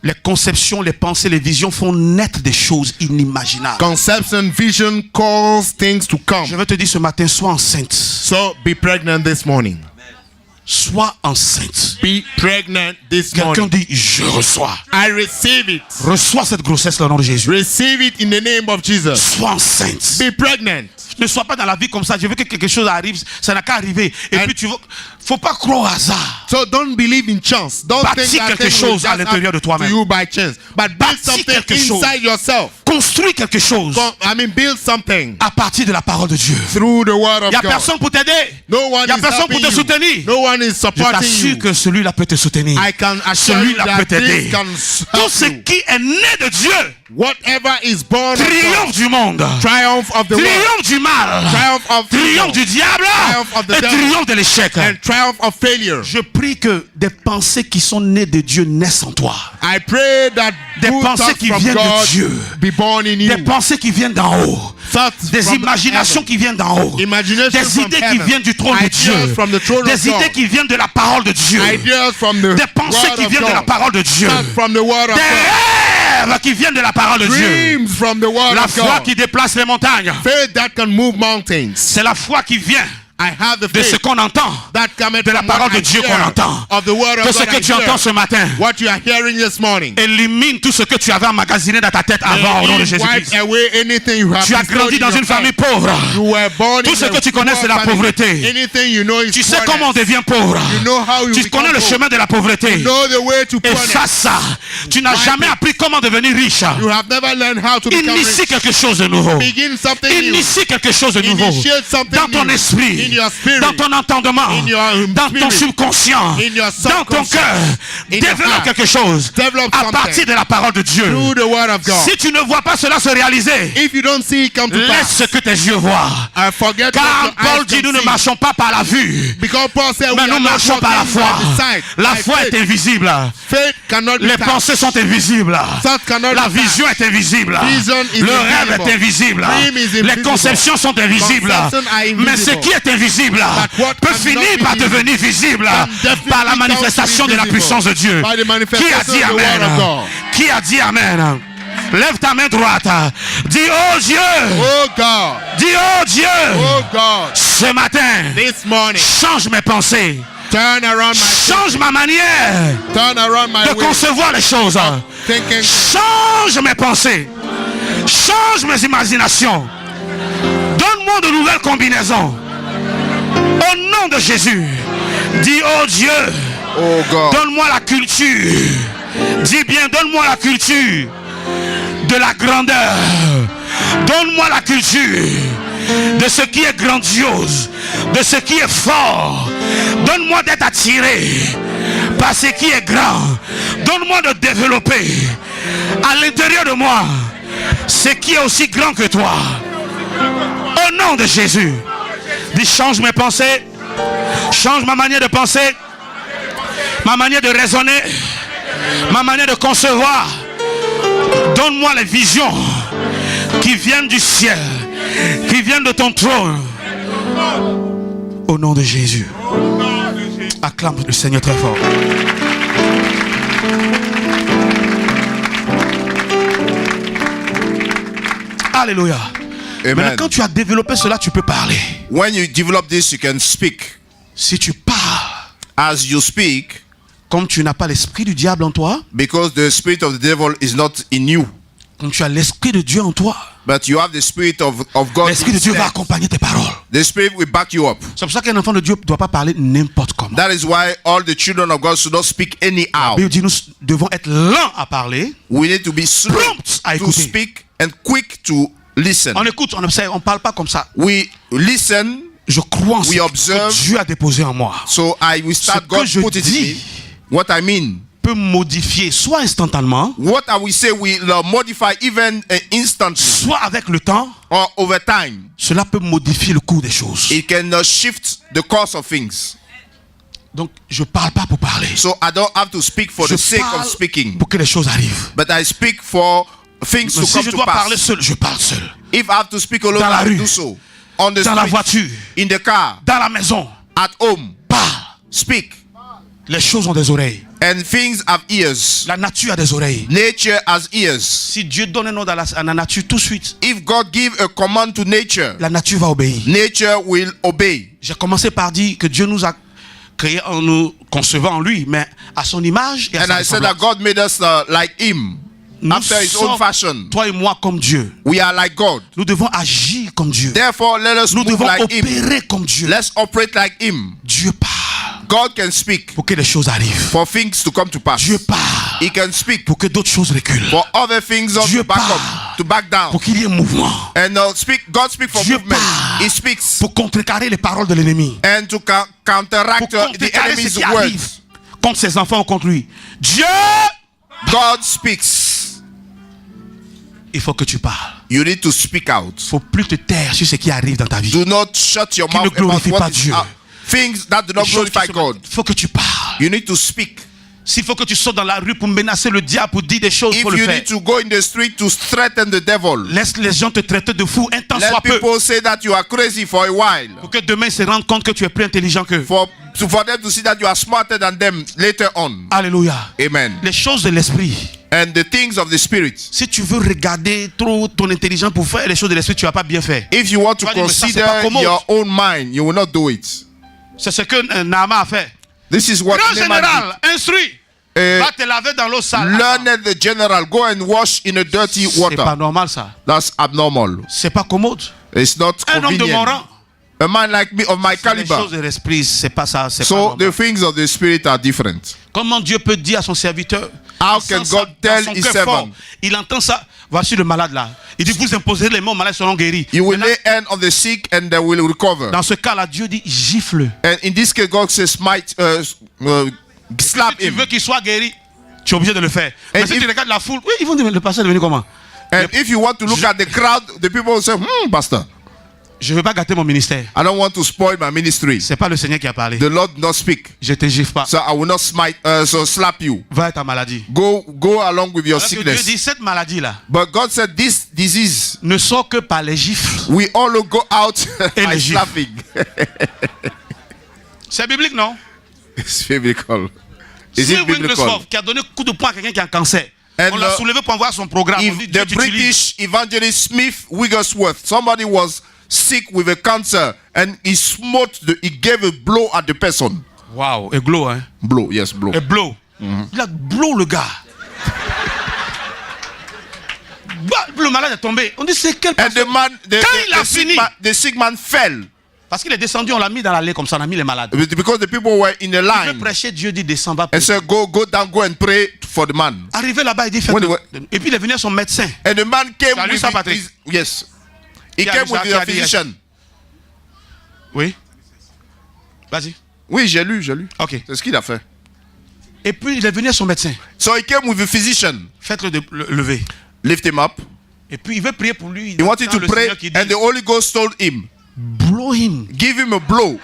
Les conceptions, les pensées, les visions font naître des choses inimaginables. Conception, vision calls things to come. Je veux te dire ce matin, sois enceinte. So be pregnant this morning. Sois enceinte. Be pregnant this Quelqu'un morning. dit, je reçois. I receive it. Reçois cette grossesse au nom de Jésus. Receive it in the name of Jesus. Sois enceinte. Be pregnant. Ne sois pas dans la vie comme ça. Je veux que quelque chose arrive. Ça n'a qu'à arriver. Et And- puis tu veux... Faut pas croire au hasard. So don't believe in chance. Don't Bâtis think that quelque thing will chose à just l'intérieur de happen toi-même. to you by chance. But build Bâtis something quelque chose. inside yourself. Construis quelque chose Build something à partir de la parole de Dieu. through the word Il of n'y a God. personne pour t'aider. No one Il n'y a is personne pour helping te you. soutenir. No one is Je supporting t'assure you. que celui-là peut te soutenir. I can assure you Celui-là that peut t'aider. this can Tout help ce you. qui est né de Dieu Whatever is born of God, triomphe du monde, triumph of the world, triomphe du mal, triumph of triomphe evil, du diable Triumph of the et devil. triomphe de l'échec. and triumph of failure. Je prie que des pensées qui sont nées de Dieu naissent en toi. I pray that Des good pensées thoughts qui from viennent de God Dieu. be born in you. Des pensées qui viennent d'en haut. Thoughts Des from imaginations heaven. qui viennent d'en haut. Imagination Des from idées qui heaven. viennent du trône de Ideas Dieu. from the throne Des of idées God. qui viennent de la parole de Dieu. Ideas from the Des pensées word qui of viennent de la God. parole de Dieu. Thoughts from the word of Des God. rêves qui viennent de la parole de Dieu. Dreams from the word La of foi God. qui déplace les montagnes. Faith that can move mountains. C'est la foi qui vient I have the de ce faith qu'on entend. that cometh De la from what parole de I Dieu hear, qu'on entend. of the word of Que ce God que I tu hear. entends ce matin What you are hearing this morning. élimine tout ce que tu avais emmagasiné dans ta tête avant au nom de Wipe Jésus-Christ. away anything you have Tu as stored grandi in dans your une famille heart. pauvre. You were born Tout in ce a que tu connais, poor c'est la family. pauvreté. Anything you know is Tu sais poorness. comment on devient pauvre. You know how you Tu become connais le poor. chemin de la pauvreté. You know the way to poorness. Efface ça. Tu n'as Wipe jamais it. appris comment devenir riche. You have never learned how to become Initie rich. quelque chose de nouveau. Begin something new. Initie quelque chose de nouveau. Initiate something Dans ton new. esprit. In your spirit. Dans ton entendement. In your Dans ton spirit. subconscient. In your Dans ton subconscious. cœur. In your Développe heart. quelque chose. Develop À something. partir de la parole de Dieu. Through the word of God. Si tu ne vois pas cela se réaliser, If you don't see it come to laisse pass, ce que tes yeux voient. I forget Car what your Paul eyes dit, can nous ne see. marchons pas par la vue, Because Paul said, mais we nous are not marchons par la walking foi. by the sight. La By foi est faith. invisible. Faith cannot be Les touched. pensées sont invisibles. Thoughts cannot La be touched. vision est invisible. Vision is Le rêve invisible. est invisible. Dream is invisible. Les conceptions sont invisibles. Conceptions are invisible. Mais ce qui est invisible But what peut cannot finir be par visible devenir visible can definitely par la come to be manifestation de la visible. puissance de Dieu. By the Qui a manifestation dit of the word of Amen? God. Qui a dit Amen? Lève ta main droite. Dis, oh Dieu. Oh God. Dis, oh Dieu. Oh God. Ce matin, This morning, change mes pensées. turn around my Change ma manière turn around my de way. concevoir les choses. Thinking. Change mes pensées. Change mes imaginations. Donne-moi de nouvelles combinaisons. Au nom de Jésus. Dis, oh Dieu, Oh God. donne-moi la culture. Dis bien, donne-moi la culture de la grandeur. Donne-moi la culture de ce qui est grandiose, de ce qui est fort. Donne-moi d'être attiré par ce qui est grand. Donne-moi de développer à l'intérieur de moi ce qui est aussi grand que toi. Au nom de Jésus, dis change mes pensées, change ma manière de penser, ma manière de raisonner, ma manière de concevoir. Donne-moi les visions qui viennent du ciel, qui viennent de ton trône. Au nom de Jésus. Acclame le Seigneur très fort. Alléluia. Amen. Maintenant, quand tu as développé cela, tu peux parler. When you develop this, you can speak. Si tu parles, As you speak, comme tu n'as pas l'esprit du diable en toi, because the spirit of the devil is not in you, comme tu as l'esprit de Dieu en toi, but you have the spirit of God. l'esprit de Dieu va instead. accompagner tes paroles. The spirit will back you up. C'est pour ça qu'un enfant de Dieu ne doit pas parler n'importe comment. That is why all the children of God should not speak anyhow. Bible dit nous devons être lents à parler. We need to be slow Prompt à to écouter. speak and quick to listen. On écoute, on observe, on ne parle pas comme ça. We listen, Je crois en ce We que observe. Dieu a déposé en moi. so I will start Ce God que je put it in dis. me. What I mean, Peut modifier soit instantanément, what I will say will modify even instantly soit avec le temps. or over time. Cela peut modifier le cours des choses. It can shift the course of things. Donc, je parle pas pour parler. So I don't have to speak for Je the sake parle of speaking, pour que les choses arrivent. but I speak for things Mais to si come je to dois parler pass. seul, je parle seul. If I have to speak alone, Dans la I will rue, do so. On the dans la street, voiture, in the car, dans la maison, at home, parle. speak. Les choses ont des oreilles. And things have ears. La nature a des oreilles. Nature has ears. Si Dieu donne un ordre à la nature tout de suite, If God give a command to nature, la nature va obéir. nature will obey. J'ai commencé par dire que Dieu nous a créés en nous concevant en lui, mais à son image et à And sa I said that ressemblance. God made us like Him, Nous after His own sommes, fashion. toi et moi, comme Dieu. We are like God. Nous devons agir comme Dieu. Therefore, let us Nous move devons like Him. opérer comme Dieu. Let's operate like Him. Dieu parle God can speak pour que les choses arrivent. for things to come to pass. Dieu parle He can speak pour que d'autres choses reculent. for other things Dieu to back parle up, to back down. Pour qu'il y ait mouvement. And God speak for Dieu movement. parle He speaks pour contrecarrer les paroles de l'ennemi. and to Pour counteract the contrecarrer ce enemy's qui arrive words. contre ses enfants ou contre lui. Dieu, God speaks. il faut que tu parles. You need to speak out. Il ne faut plus te taire sur ce qui arrive dans ta vie. Do not shut your Qui ne mouth about glorifie pas what is Dieu. things that do not Les choses qui glorify se God. mettent. Il faut que tu parles. You need to speak. S'il faut que tu sautes dans la rue pour menacer le diable, pour dire des choses, il If faut le you faire. need to go in the street to threaten the devil, Laisse les gens te traiter de fou un temps let soit peu. people say that you are crazy for a while. Pour que demain ils se rendent compte que tu es plus intelligent qu'eux. For them to see that you are smarter than them later on. Alléluia. Amen. Les choses de l'esprit. And the things of the spirit. Si tu veux regarder trop ton intelligence pour faire les choses de l'esprit, tu vas pas bien faire. If you want to Tu vas dire, mais ça, c'est pas consider commode. your own mind, you will not do it. C'est ce que Naaman a fait. This is what Grand Naaman général, instruit. did. Va te laver dans l'eau sale. Learned the general, go and wash in a dirty C'est pas water. normal ça. That's abnormal. C'est pas commode. It's not Un homme de mon convenient. rang. A man like me, of my Les caliber. choses de l'esprit, c'est pas ça. C'est pas So normal. the things of the spirit are different. Comment Dieu peut dire à son serviteur? How il sent can ça God dans tell son his cœur servant? fort. Il entend ça. Voici le malade là. Il dit vous imposerez les mots, malades seront guéris. You will Maintenant, lay hand on the sick and they will recover. dans ce cas-là, Dieu dit gifle. And in this case, God says, slap Si tu him. veux qu'il soit guéri, tu es obligé de le faire. Mais And si if- tu regardes la foule, oui, ils vont dire mais le pasteur est devenu comment? And if you want to look at the crowd, the people will say, Pastor, Je ne veux pas gâter mon ministère. I don't want to spoil my ministry. C'est pas le Seigneur qui a parlé. The Lord not speak. Je te gifle pas. So I will not so slap you. Va à ta maladie. Go along with your Alors que Dieu sickness. dit cette maladie là But God said this disease, ne sort que par les gifles. we all go out Et by les gifles. slapping. C'est biblique, non? It's biblical. Is Si it biblical? Wingreshoff qui a donné coup de poing à quelqu'un qui a un cancer, And, on l'a soulevé pour envoyer son programme. On dit If Dieu the t'utilise. British evangelist Smith Wigglesworth, somebody was sick with a cancer and he gave a blow at the person. Waouh, et glow, hein? Blow, yes, blow. Et blow. Il a blow le gars. Bah, le malade est tombé. On dit c'est quel And the man, Quand il a fini. the sick man fell Parce qu'il est descendu, on l'a mis dans l'allée comme ça, on a mis les malades. because the people were in a Il veut line prêcher, Dieu dit descends, va and prier. said, go down, go and pray for the man. Arrivé là-bas, il dit faites. When he Et puis il est venu à son médecin. And the man came Tu as lu with ça, Patrick? yes. He Qui a came dit ça? with Qui a a dit yes? physician. Oui. Vas-y. Oui, j'ai lu. Ok. C'est ce qu'il a fait. Et puis il est venu à son médecin. So he came with a physician. Faites-le lever. Lift him up. Et puis il veut prier pour lui. He wanted entend to le pray, Seigneur qui dit, and the Holy Ghost told him, blow him. give him a blow.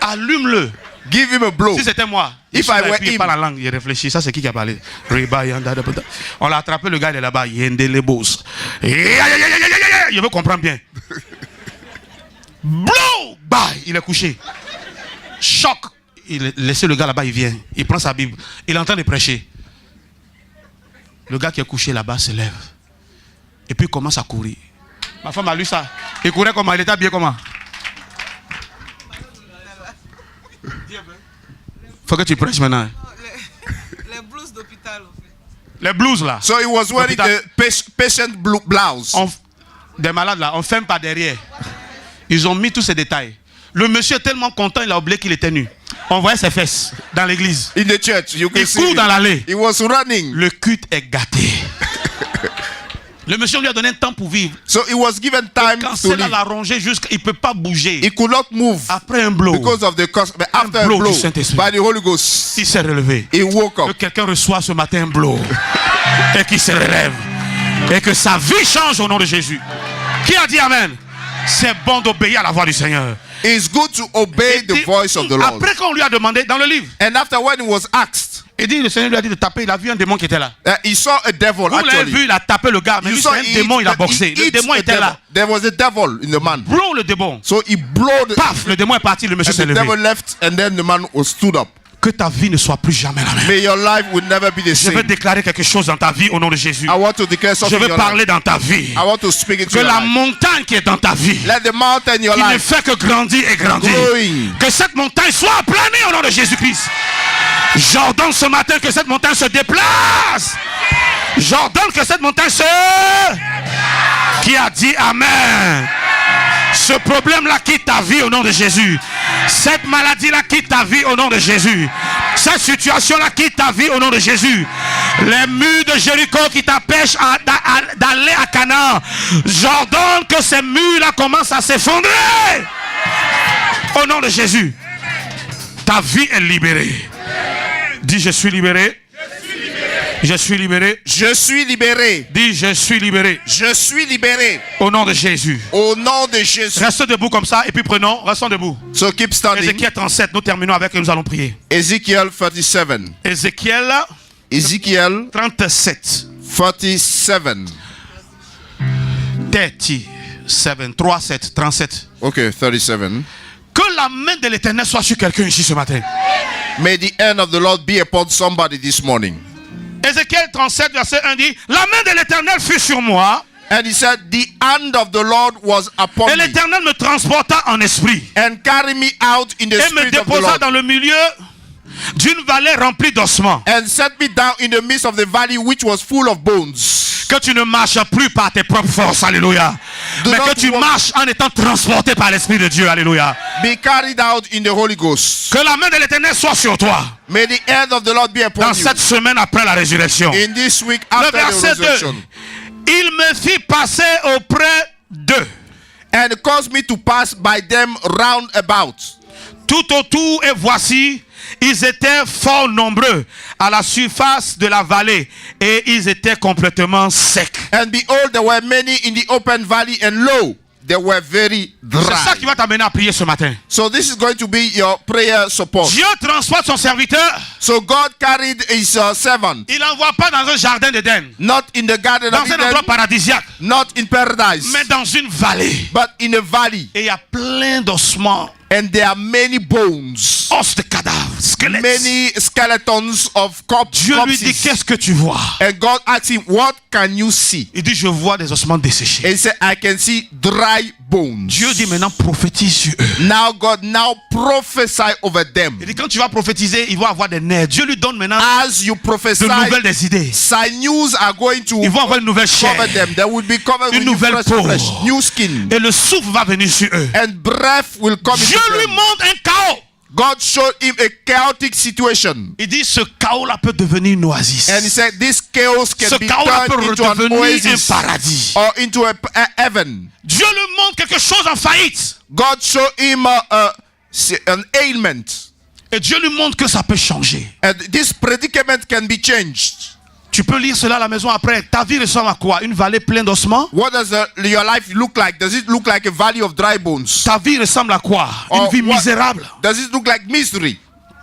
Allume-le. Give him a blow. Si c'était moi, If je suis I là, et were puis il him. parle la langue, il réfléchit. Ça, c'est qui a parlé? On l'a attrapé, le gars, il est là-bas. Il veut comprendre bien. Blow! Bah, il est couché. Choc. Il laisse le gars là-bas, il vient. Il prend sa Bible. Il est en train de prêcher. Le gars qui est couché là-bas se lève. Et puis il commence à courir. Ma femme a lu ça. Il courait comment? Il était habillé comment? Faut que tu prêches maintenant. Les blouses d'hôpital, en fait. Les blouses là. So he was wearing the patient blouse. Des malades là, on ferme par derrière. Ils ont mis tous ces détails. Le monsieur est tellement content, il a oublié qu'il était nu. On voyait ses fesses dans l'église. In the church, you can Il see court dans l'allée. he was running. Le culte est gâté. Le monsieur lui a donné un temps pour vivre. So he was given time Quand to cela live. l'a rongé jusqu'à, il peut pas bouger. He could not move Après un blow, because of the cause. But after a blow blow du Saint-Esprit. by the Holy Ghost, il s'est relevé. he woke Que up. quelqu'un reçoit ce matin un blow et qu'il se relève et que sa vie change au nom de Jésus. Qui a dit amen? C'est bon d'obéir à la voix du Seigneur. It's good to obey the voice of the Lord. Après qu'on lui a demandé dans le livre, And after when he was asked, il dit, le Seigneur lui a dit de taper, il a vu un démon qui était là. he saw a devil Vous l'avez actually. vu, il a tapé le gars, mais You lui saw c'est un démon, il a but he boxé. Le eats démon a était devil. là. There was a devil in the man. Blow le démon. So he blowed. Paf, le démon est parti, le monsieur And s'est the devil levé. left, and then the man was stood up. Que ta vie ne soit plus jamais la même. May your life will never be the Je veux same. déclarer quelque chose dans ta vie au nom de Jésus. I want to declare Je something in veux your parler life. dans ta vie. I want to speak into Que your la life. montagne qui est dans ta vie, Let the mountain in your qui ne life fait que grandir et grandir, growing. que cette montagne soit aplanée au nom de Jésus-Christ. J'ordonne ce matin que cette montagne se déplace. J'ordonne que cette montagne se... Qui a dit amen? Ce problème-là quitte ta vie au nom de Jésus. Cette maladie-là quitte ta vie au nom de Jésus. Cette situation-là quitte ta vie au nom de Jésus. Les murs de Jéricho qui t'empêchent d'aller à Canaan. J'ordonne que ces murs-là commencent à s'effondrer. Au nom de Jésus. Ta vie est libérée. Dis, je suis libéré. Je suis libéré. Je suis libéré. Dis, je suis libéré. Je suis libéré. Au nom de Jésus. Au nom de Jésus. Reste debout comme ça et puis restons debout. So keep standing. Ézéchiel 37, nous terminons avec et nous allons prier. Ezekiel 37. Ézéchiel Ezekiel 37. 37. 37. Okay, 37. Que la main de l'Éternel soit sur quelqu'un ici ce matin. May the hand of the Lord be upon somebody this morning. Ézéchiel 37, verset 1 dit, la main de l'Éternel fut sur moi. And he said, the hand of the Lord was upon Et me l'Éternel me transporta en esprit. and carried me out in the Et me spirit of the déposa Lord dans le milieu d'une vallée remplie d'ossements. and set me down in the midst of the valley which was full of bones. Que tu ne marches plus par tes propres forces, alléluia. Do Mais not que tu walk- marches en étant transporté par l'Esprit de Dieu, alléluia. Be carried out in the Holy Ghost. Que la main de l'Éternel soit sur toi. May the hand of the Lord be upon Dans you. cette semaine après la résurrection. In this week Le after the verset 2. resurrection. Il me fit passer auprès d'eux. And caused me to pass by them round about. Tout autour, et voici, ils étaient fort nombreux à la surface de la vallée et ils étaient complètement secs. And behold, there were many in the open valley, and lo, they were very C'est ça dry. qui va t'amener à prier ce matin. So this is going to be your prayer support. Dieu transporte son serviteur. So God carried his servant, Il n'envoie pas dans un jardin d'Éden, not in the garden dans of un endroit Eden, paradisiaque, not in paradise, mais dans une vallée. but in a valley. Et il y a plein d'ossements, And there are many bones, os de cadavres, squelettes. many skeletons of Dieu lui dit, corpses. qu'est-ce que tu vois? And God asked him, what can you see? Il dit, je vois des ossements desséchés. And he said, I can see dry bones. Dieu dit, maintenant prophétise sur eux. Now God, now prophesy over them. Il dit, quand tu vas prophétiser, ils vont avoir des nerfs. Dieu lui donne maintenant As you prophesy, de nouvelles des idées. sinews are going to Ils vont avoir une nouvelle chair. cover them. They will be covered Une with nouvelle fresh peau. flesh, new skin. Et le souffle va venir sur eux. And breath will come Dieu into lui them. montre un chaos. God showed him a chaotic situation. Il dit ce chaos-là peut devenir une oasis. And he said this chaos can Ce be chaos-là peut turned into an redevenir un oasis paradis. or into a heaven. Dieu lui montre quelque chose en faillite. God showed him an ailment. Et Dieu lui montre que ça peut changer. And this predicament can be changed. Tu peux lire cela à la maison après. Ta vie ressemble à quoi? Une vallée pleine d'ossements? What does your life look like? Does it look like a valley of dry bones? Ta vie ressemble à quoi? Une Or vie what- misérable. Does it look like misery?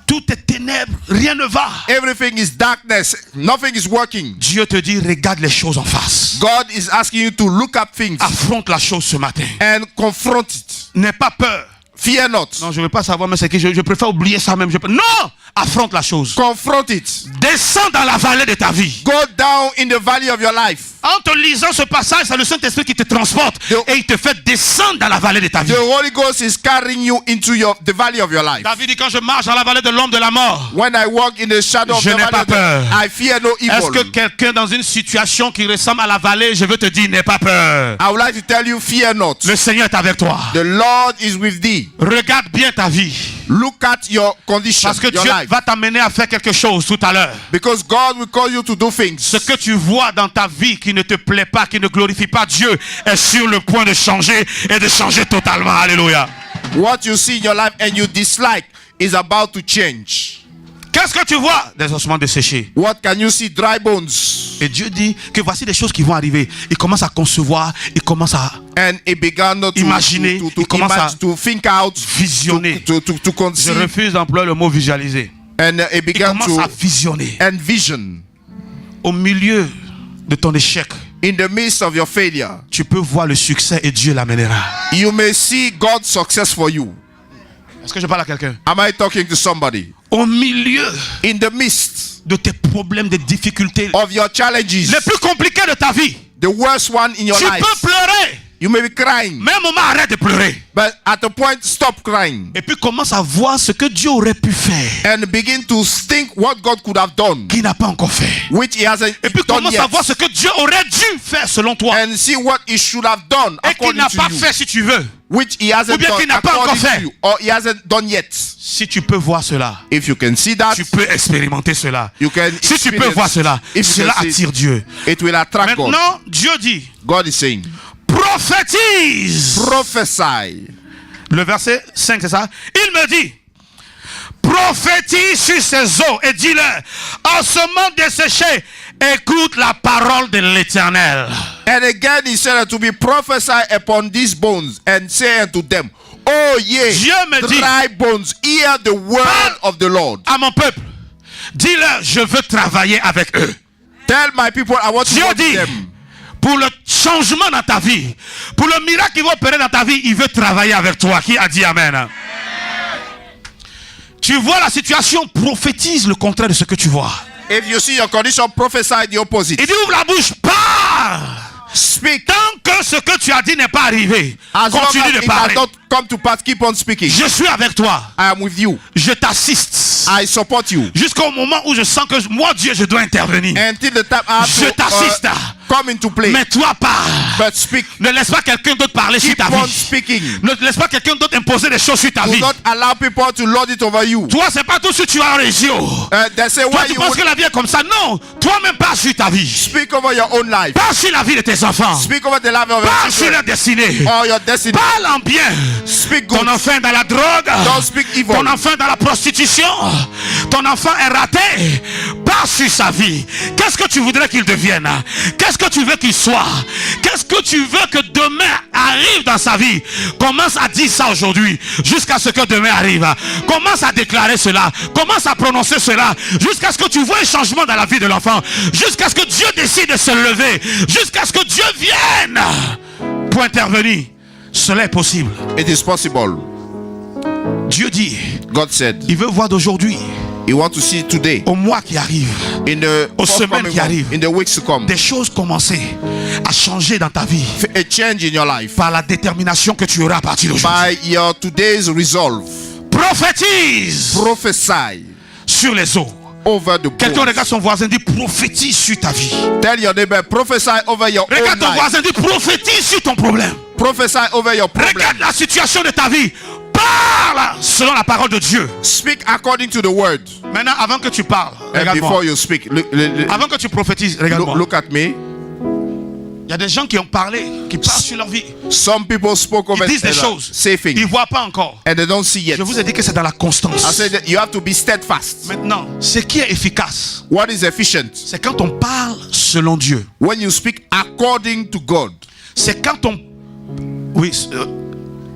Tout est ténèbres, rien ne va. Everything is darkness. Nothing is working. Dieu te dit, regarde les choses en face. God is asking you to look at things Affronte la chose ce matin. and confront it. N'aie pas peur. Fear not. Non, je ne veux pas savoir, mais c'est que je préfère oublier ça même. Non! Affronte la chose. Confront it. Descends dans la vallée de ta vie. Go down in the valley of your life. En te lisant ce passage, c'est le Saint-Esprit qui te transporte et il te fait descendre dans la vallée de ta vie. The Holy Ghost is carrying you into the valley of your life. David dit, quand je marche dans la vallée de l'homme de la mort, When I walk in the shadow of Je the n'ai valley pas of peur. I fear no est-ce que evil. quelqu'un dans une situation qui ressemble à la vallée, je veux te dire, n'aie pas peur. I would like to tell you, fear not. Le Seigneur est avec toi. The Lord is with thee. Regarde bien ta vie. Look at your condition, Parce que your Dieu life. va t'amener à faire quelque chose tout à l'heure. Because God will call you to do things. Ce que tu vois dans ta vie qui ne te plaît pas, qui ne glorifie pas Dieu, est sur le point de changer et de changer totalement. Alléluia. What you see in your life and you dislike is about to change. Qu'est-ce que tu vois? Des ossements desséchés. What can you see? Dry bones. Et Dieu dit que voici des choses qui vont arriver. Il commence à concevoir, il commence à And he began to Imaginer, il commence à to think out, visionner. to Je conceive, refuse d'employer le mot visualiser. and he Il began commence à to visionner. envision. Au milieu de ton échec, In the midst of your failure, tu peux voir le succès et Dieu l'amènera. you may see God's success for you. Est-ce que je parle à quelqu'un? Am I talking to somebody? Au milieu In the midst de tes problèmes, des difficultés of your challenges, les plus compliqués de ta vie, the worst one in your tu life, peux pleurer. you may be crying, Mais à un moment, arrête de pleurer. but at a point, stop crying Et puis commence à voir ce que Dieu aurait pu faire, and begin to think what God could have done, qu'il n'a pas encore fait. which He hasn't Et puis done commence yet, à voir ce que Dieu aurait dû faire selon toi. and see what He should have done Et qu'il according n'a to pas you, fait si tu veux. which He Ou hasn't bien done qu'il n'a pas encore according fait. to you, or He hasn't done yet. Si tu peux voir cela, If you can see that, tu peux expérimenter cela. you can Si tu peux experience- voir cela, if you cela can see attire Dieu. it will attract God. Maintenant, Dieu dit, God is saying, prophétise. prophesy. Le verset 5, c'est ça? Il me dit, prophétise sur ces eaux et dis-leur, en ce monde desséché, écoute la parole de l'Éternel. And again he said to be prophesy upon these bones and say unto them, Oh ye Dieu me dit, dry bones, hear the word of the Lord. À mon peuple, dis-leur, je veux travailler avec eux. Tell my people I want to Dieu work with dit, them. pour le changement dans ta vie, pour le miracle qui va opérer dans ta vie, il veut travailler avec toi. Qui a dit Amen? Tu vois la situation, prophétise le contraire de ce que tu vois. If you see your condition, prophesy the opposite. Il dit, ouvre la bouche, parle. Speak. Tant que ce que tu as dit n'est pas arrivé, As long continue as de it has parler. not come to pass, keep on speaking. Je suis avec toi. I am with you. Je t'assiste. I support you. Jusqu'au moment où je sens que moi, Dieu, je dois intervenir. Until the time I have Je to t'assiste. come into play. Mais toi, parle. But speak. Ne laisse pas quelqu'un d'autre parler sur Keep ta on vie. speaking. Ne laisse pas quelqu'un d'autre imposer des choses sur ta Do vie. not allow people to lord it over you. Toi, c'est pas tout ce que tu as en région. They say Toi, why tu you penses would que la vie est comme ça. Non. Toi-même, parle sur ta vie. speak over your own life. Parle sur la vie de tes enfants. Speak over the life of your Parle sur children leur destinée. or your destiny. Parle en bien. Speak good. Ton enfant est dans la drogue. Don't speak evil. Ton enfant est dans la prostitution. Ton enfant est raté. Parle sur sa vie. Qu'est-ce que tu voudrais qu'il devienne? Qu'est-ce que tu veux qu'il soit? Qu'est-ce que tu veux que demain arrive dans sa vie? Commence à dire ça aujourd'hui jusqu'à ce que demain arrive. Commence à déclarer cela. Commence à prononcer cela jusqu'à ce que tu vois un changement dans la vie de l'enfant. Jusqu'à ce que Dieu décide de se lever. Jusqu'à ce que Dieu vienne pour intervenir. Cela est possible. It is possible. Dieu dit, God said il veut voir d'aujourd'hui, He wants to see today, au mois qui arrive, in the aux semaines forthcoming qui month, arrivent, in the weeks to come, des choses commencer à changer dans ta vie a change in your life par la détermination que tu auras à partir d'aujourd'hui. by your today's resolve. Prophétise Prophesy sur les eaux. over the Quelqu'un bones. regarde son voisin, dit prophétise sur ta vie. Tell your neighbor, prophesy over your own Regarde ton life. voisin, dit prophétise sur ton problème. Prophesy over your problem. Regarde la situation de ta vie. Parle selon la parole de Dieu. Speak according to the word. Maintenant, avant que tu parles, And regarde-moi. before you speak, Avant que tu prophétises, regarde-moi. look at me. Il y a des gens qui ont parlé, qui parlent sur leur vie. Some people spoke Ils over disent des choses. say Ils things ne voient pas encore. and they don't see yet. Je vous ai dit que c'est dans la I constance. said that you have to be steadfast. Maintenant, ce qui est efficace, What is efficient? c'est quand on parle selon Dieu. When you speak according to God. C'est quand on... Oui,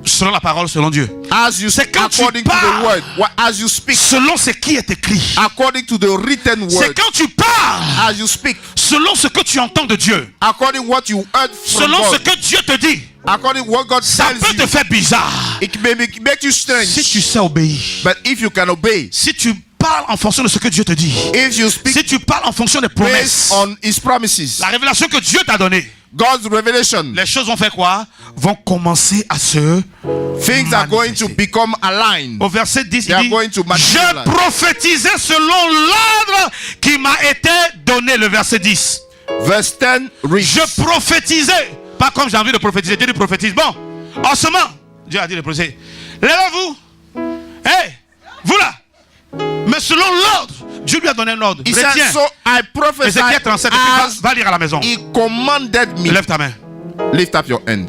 selon la parole, selon Dieu. As you speak quand tu according to parles. the word. As you speak Selon ce qui est écrit. according to the written C'est word. quand tu parles As you speak selon ce que tu entends de Dieu. according what you heard from Selon ce God. que Dieu te dit. According what God Ça tells peut te you. faire bizarre. It may make you strange. Si tu sais obéir. But if you can obey, Si tu parles en fonction de ce que Dieu te dit. if you speak Si tu parles en fonction des promesses. based on His promises, La révélation que Dieu t'a donnée. God's revelation, Les choses vont faire quoi? Vont commencer à se... things are going to become aligned. Au verset 10, They are il dit, going to materialize. je prophétisais selon l'ordre qui m'a été donné. Le verset 10. Verse 10 reads, Je prophétisais. Pas comme j'ai envie de prophétiser. Dieu dit prophétise. Bon, en ce moment, Dieu a dit de prophétiser. Lèvez-vous. Hey, vous là. Mais selon l'ordre, Dieu lui a donné un ordre. He said, Retiens. so I prophesied Ézéchiel 37, et puis as va lire à la maison. He commanded me. Lève ta main. Lift up your hand.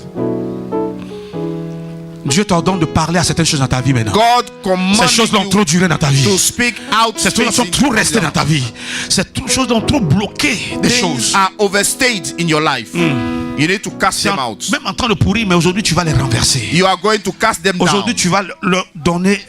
Dieu t'ordonne de parler à certaines choses dans ta vie maintenant. God Ces commanded choses ont you trop duré dans ta vie. to speak out. Ces choses sont trop restées dans ta vie. Ces choses ont trop bloqué des Things choses. are overstayed in your life. You need to cast them out. Même en train de pourrir, mais aujourd'hui tu vas les renverser. You are going to cast them down. Aujourd'hui tu vas leur donner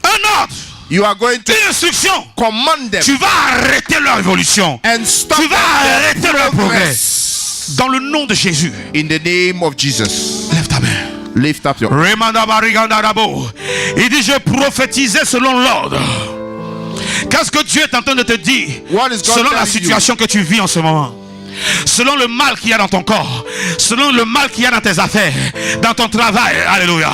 un ordre, You are going to une instruction. command them Tu vas arrêter leur évolution. and stop Tu vas arrêter their leur progrès. progress. Dans le nom de Jésus. In the name of Jesus. Lève ta main. Lift up your Remanda bariganda rabo. Il dit je prophétisais selon l'ordre. Qu'est-ce que Dieu est en train de te dire What is God selon la telling situation que tu vis en ce moment? Selon le mal qu'il y a dans ton corps, selon le mal qu'il y a dans tes affaires, dans ton travail, alléluia.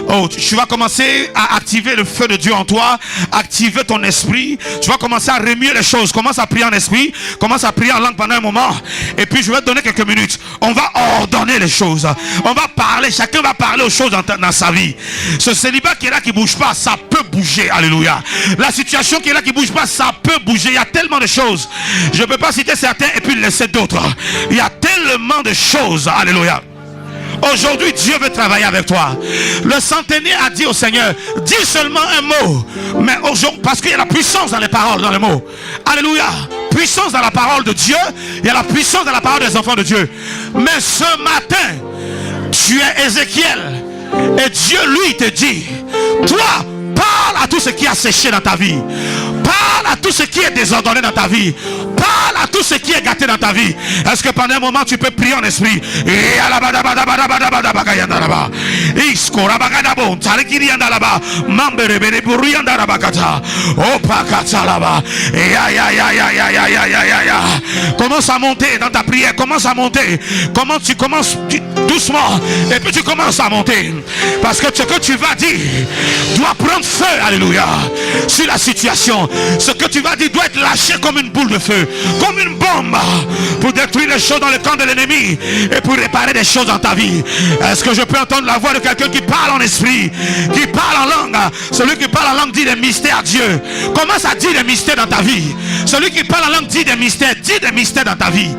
Oh, tu vas commencer à activer le feu de Dieu en toi, activer ton esprit. Tu vas commencer à remuer les choses. Commence à prier en esprit, commence à prier en langue pendant un moment. Et puis je vais te donner quelques minutes. On va ordonner les choses. On va parler, chacun va parler aux choses dans sa vie. Ce célibat qui est là qui bouge pas, ça peut bouger, alléluia. La situation qui est là qui bouge pas, ça peut bouger. Il y a tellement de choses. Je ne peux pas citer certains et puis laisser d'autres. Il y a tellement de choses, alléluia. Aujourd'hui, Dieu veut travailler avec toi. Le centenier a dit au Seigneur, dis seulement un mot. Mais aujourd'hui, parce qu'il y a la puissance dans les paroles, dans les mots. Alléluia. Puissance dans la parole de Dieu. Il y a la puissance dans la parole des enfants de Dieu. Mais ce matin, tu es Ézéchiel. Et Dieu, lui, te dit, toi, parle à tout ce qui a séché dans ta vie. Parle à tout ce qui est désordonné dans ta vie. Parle à tout ce qui est gâté dans ta vie. Est-ce que pendant un moment tu peux prier en esprit? Commence à monter dans ta prière. Commence à monter. Tu commences doucement. Et puis tu commences à monter. Parce que ce que tu vas dire doit prendre feu. Alléluia. Sur la situation. Ce que tu vas dire doit être lâché comme une boule de feu. Comme une bombe. Pour détruire les choses dans le camp de l'ennemi. Et pour réparer des choses dans ta vie. Est-ce que je peux entendre la voix de quelqu'un qui parle en esprit? Qui parle en langue? Celui qui parle en langue dit des mystères à Dieu. Commence à dire des mystères dans ta vie. Celui qui parle en langue dit des mystères. Dis des mystères dans ta vie.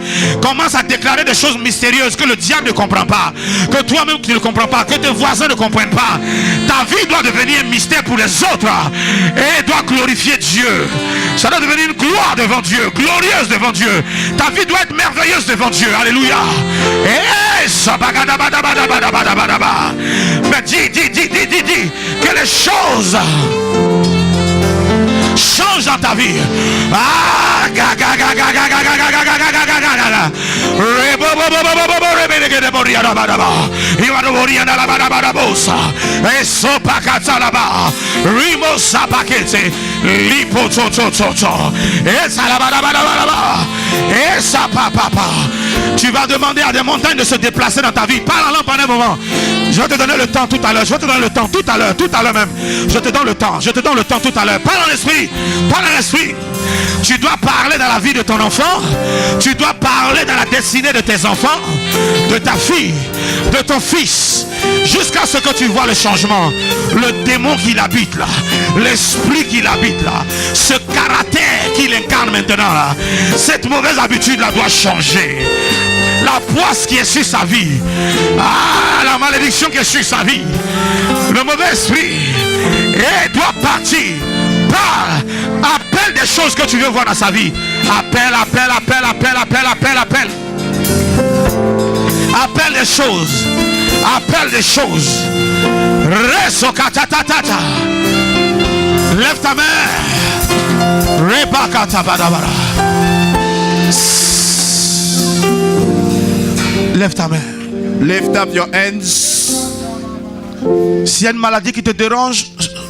Commence à déclarer des choses mystérieuses que le diable ne comprend pas. Que toi-même tu ne comprends pas. Que tes voisins ne comprennent pas. Ta vie doit devenir un mystère pour les autres. Et doit glorifier Dieu. Ça doit devenir une gloire devant Dieu. Glorieuse devant Dieu. Ta vie doit être merveilleuse devant Dieu. Alléluia. Mais dis que les choses change dans ta vie. Tu vas demander à des montagnes de se déplacer dans ta vie. Parle en langue pendant un moment. Je vais te donner le temps tout à l'heure. Je vais te donner le temps tout à l'heure même. Je te donne le temps. Je te donne le temps tout à l'heure. Parle en esprit. Parle en esprit. Tu dois parler dans la vie de ton enfant. Tu dois parler dans la destinée de tes enfants, de ta fille, de ton fils, jusqu'à ce que tu vois le changement. Le démon qui l'habite là, l'esprit qui l'habite là, ce caractère qu'il incarne maintenant là, cette mauvaise habitude là doit changer. La poisse qui est sur sa vie, la malédiction qui est sur sa vie, le mauvais esprit, doit partir. Parle, appelle des choses que tu veux voir dans sa vie. Appelle. Appelle des choses. Appelle des choses. Lève ta main. Lève ta main. Lift up your hands. S'il y a une maladie qui te dérange,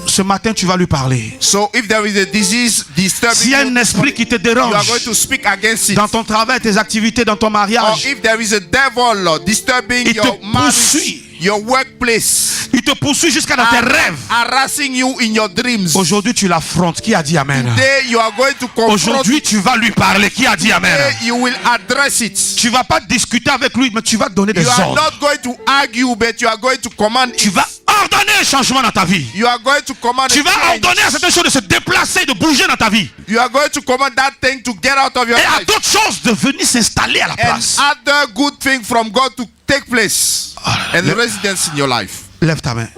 ce matin tu vas lui parler. So if there is a disease disturbing S'il y a un esprit qui te dérange you are going to speak against it. dans ton travail, tes activités, dans ton Or mariage, if there is a devil disturbing il te your marriage, poursuit. your workplace, Il te poursuit jusqu'à dans tes rêves. harassing you in your dreams. Aujourd'hui tu l'affrontes. Qui a dit amen? Today you are going to confront. Aujourd'hui tu vas lui parler. Qui a dit amen? Today you will address it. Tu vas pas discuter avec lui, mais tu vas donner des You are ordres. not going to argue, but you are going to command. Tu vas ordonner un changement dans ta vie. You are going to command. Tu vas a change. ordonner à certaines choses de se déplacer, de bouger dans ta vie. You are going to command that thing to get out of your Et à life. d'autres choses de venir s'installer à la And place. other good thing from God to take place and residence in your life. Lève ta main.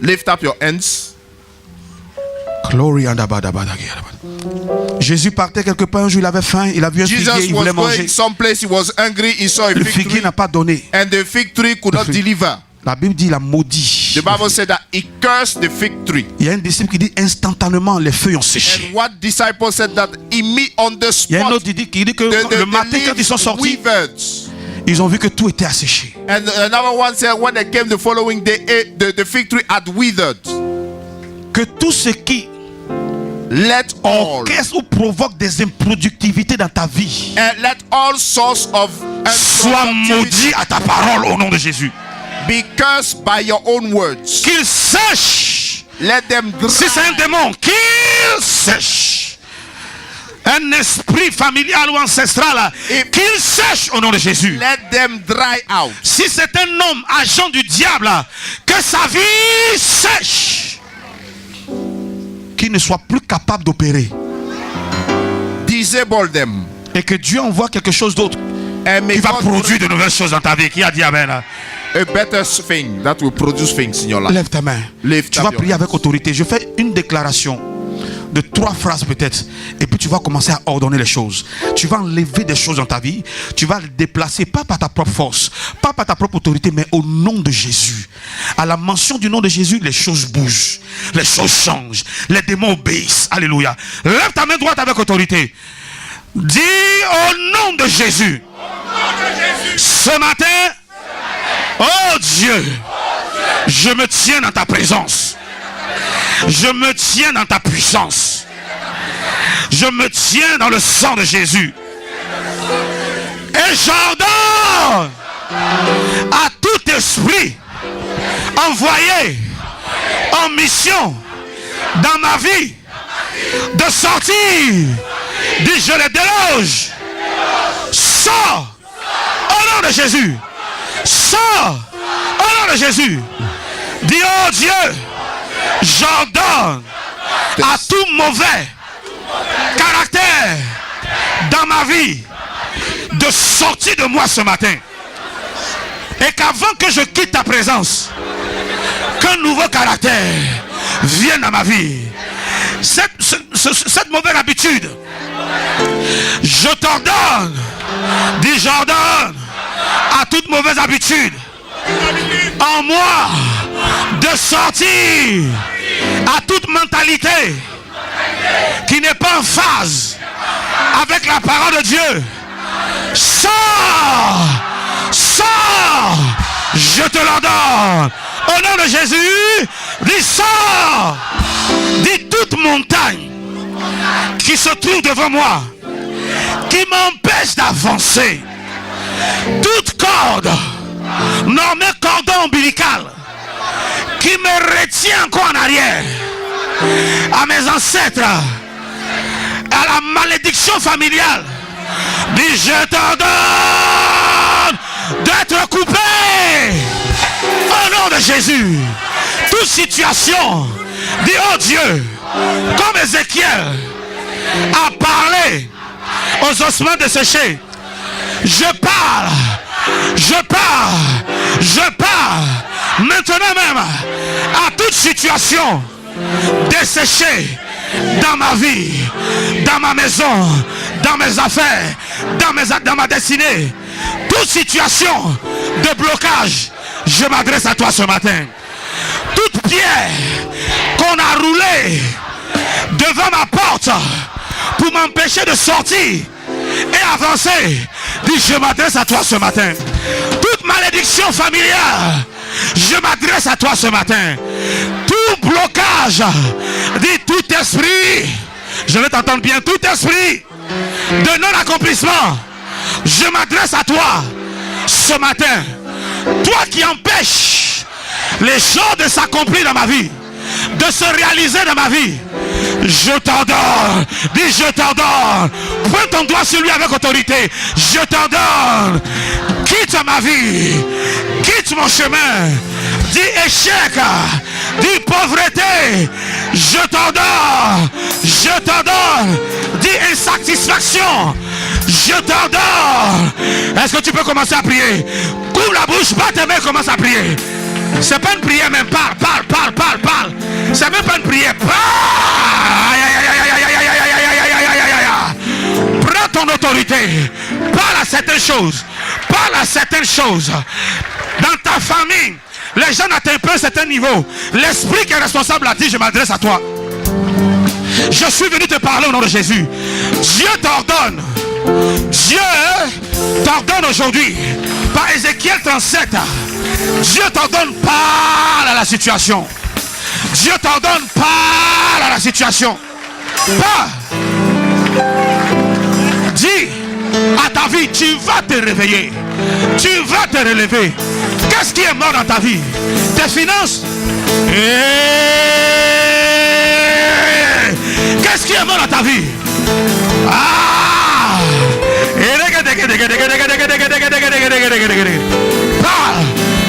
Lift up your hands. Glory and Jésus partait quelque part un jour, il avait faim, il a vu un figuier, Jesus il was voulait going manger. someplace, he was hungry, he saw a Le fig figuier tree, n'a pas donné. and the fig tree could not deliver. La Bible dit il a maudit. The Bible said that he cursed the fig tree. Il y a un disciple qui dit instantanément les feuilles ont And séché. what disciple said that on the Il y a un spot, autre qui dit que le matin quand ils sont sortis, withered. ils ont vu que tout était asséché. And another one said when they came the following day, the fig tree had withered. Que tout ce qui Let all orchestre ou provoque des improductivités dans ta vie and let all source of soit maudit à ta parole au nom de Jésus. be cursed by your own words. Qu'il sèche. Let them Si c'est un démon, qu'il sèche. Un esprit familial ou ancestral, qu'il sèche au nom de Jésus. let them dry out. Si c'est un homme agent du diable, que sa vie sèche. Qu'il ne soit plus capable d'opérer. Disable them. Et que Dieu envoie quelque chose d'autre And may qui va God produire de nouvelles choses dans ta vie. Qui a dit amen? a better thing that will produce things in your life. Lève ta main. Lift Tu up vas your prier hands. avec autorité. Je fais une déclaration de 3 phrases peut-être. Et puis tu vas commencer à ordonner les choses. Tu vas enlever des choses dans ta vie. Tu vas les déplacer, pas par ta propre force, pas par ta propre autorité, mais au nom de Jésus. À la mention du nom de Jésus, les choses bougent. Les choses changent. Les démons obéissent. Alléluia. Lève ta main droite avec autorité. Dis au nom de Jésus. Ce matin, oh Dieu, je me tiens dans ta présence. Je me tiens dans ta puissance. Je me tiens dans le sang de Jésus. Et j'ordonne à tout esprit envoyé en mission dans ma vie de sortir. Dis, je les déloge. Sors au nom de Jésus. Sors au nom de Jésus. Dis, oh Dieu, j'ordonne à tout mauvais caractère dans ma vie de sortir de moi ce matin. Et qu'avant que je quitte ta présence, qu'un nouveau caractère vienne dans ma vie. Cette mauvaise habitude, je t'ordonne, dis j'ordonne à toute mauvaise habitude en moi de sortir à toute mentalité qui n'est pas en phase avec la parole de Dieu. Sors, sors, je te l'ordonne. Au nom de Jésus, dis sors. Dis toute montagne qui se trouve devant moi, qui m'empêche d'avancer. Toute corde, nommée cordon ombilical, qui me retient encore en arrière, à mes ancêtres, à la malédiction familiale, dis je t'ordonne d'être coupé au nom de Jésus. Toute situation, dis oh Dieu, comme Ézéchiel a parlé aux ossements desséchés, je parle maintenant même à toute situation desséchée dans ma vie, dans ma maison, dans mes affaires, dans ma destinée. Toute situation de blocage, je m'adresse à toi ce matin. Toute pierre qu'on a roulée devant ma porte pour m'empêcher de sortir et avancer, dis je m'adresse à toi ce matin. Toute malédiction familiale, je m'adresse à toi ce matin. Tout blocage, dis tout esprit, je vais t'entendre bien, tout esprit de non-accomplissement, je m'adresse à toi ce matin. Toi qui empêches les choses de s'accomplir dans ma vie, de se réaliser dans ma vie, je t'ordonne, dis je t'ordonne, pointe ton doigt sur lui avec autorité, je t'ordonne, quitte ma vie, quitte mon chemin, dis échec, dis pauvreté, je t'ordonne, dis insatisfaction, je t'ordonne. Est-ce que tu peux commencer à prier? Couvre la bouche, bat tes mains, commence à prier. C'est pas une prière même, parle. C'est même pas une prière, parle. Prends ton autorité, parle à certaines choses, Dans ta famille, les gens n'atteignent pas un certain niveau. L'esprit qui est responsable a dit, je m'adresse à toi. Je suis venu te parler au nom de Jésus. Dieu t'ordonne aujourd'hui, par Ézéchiel 37, Dieu t'ordonne, parle à la situation. Dieu t'ordonne, parle à la situation. Parle. Dis à ta vie, tu vas te réveiller. Tu vas te relever. Qu'est-ce qui est mort dans ta vie? Tes finances. Qu'est-ce qui est mort dans ta vie? Parle.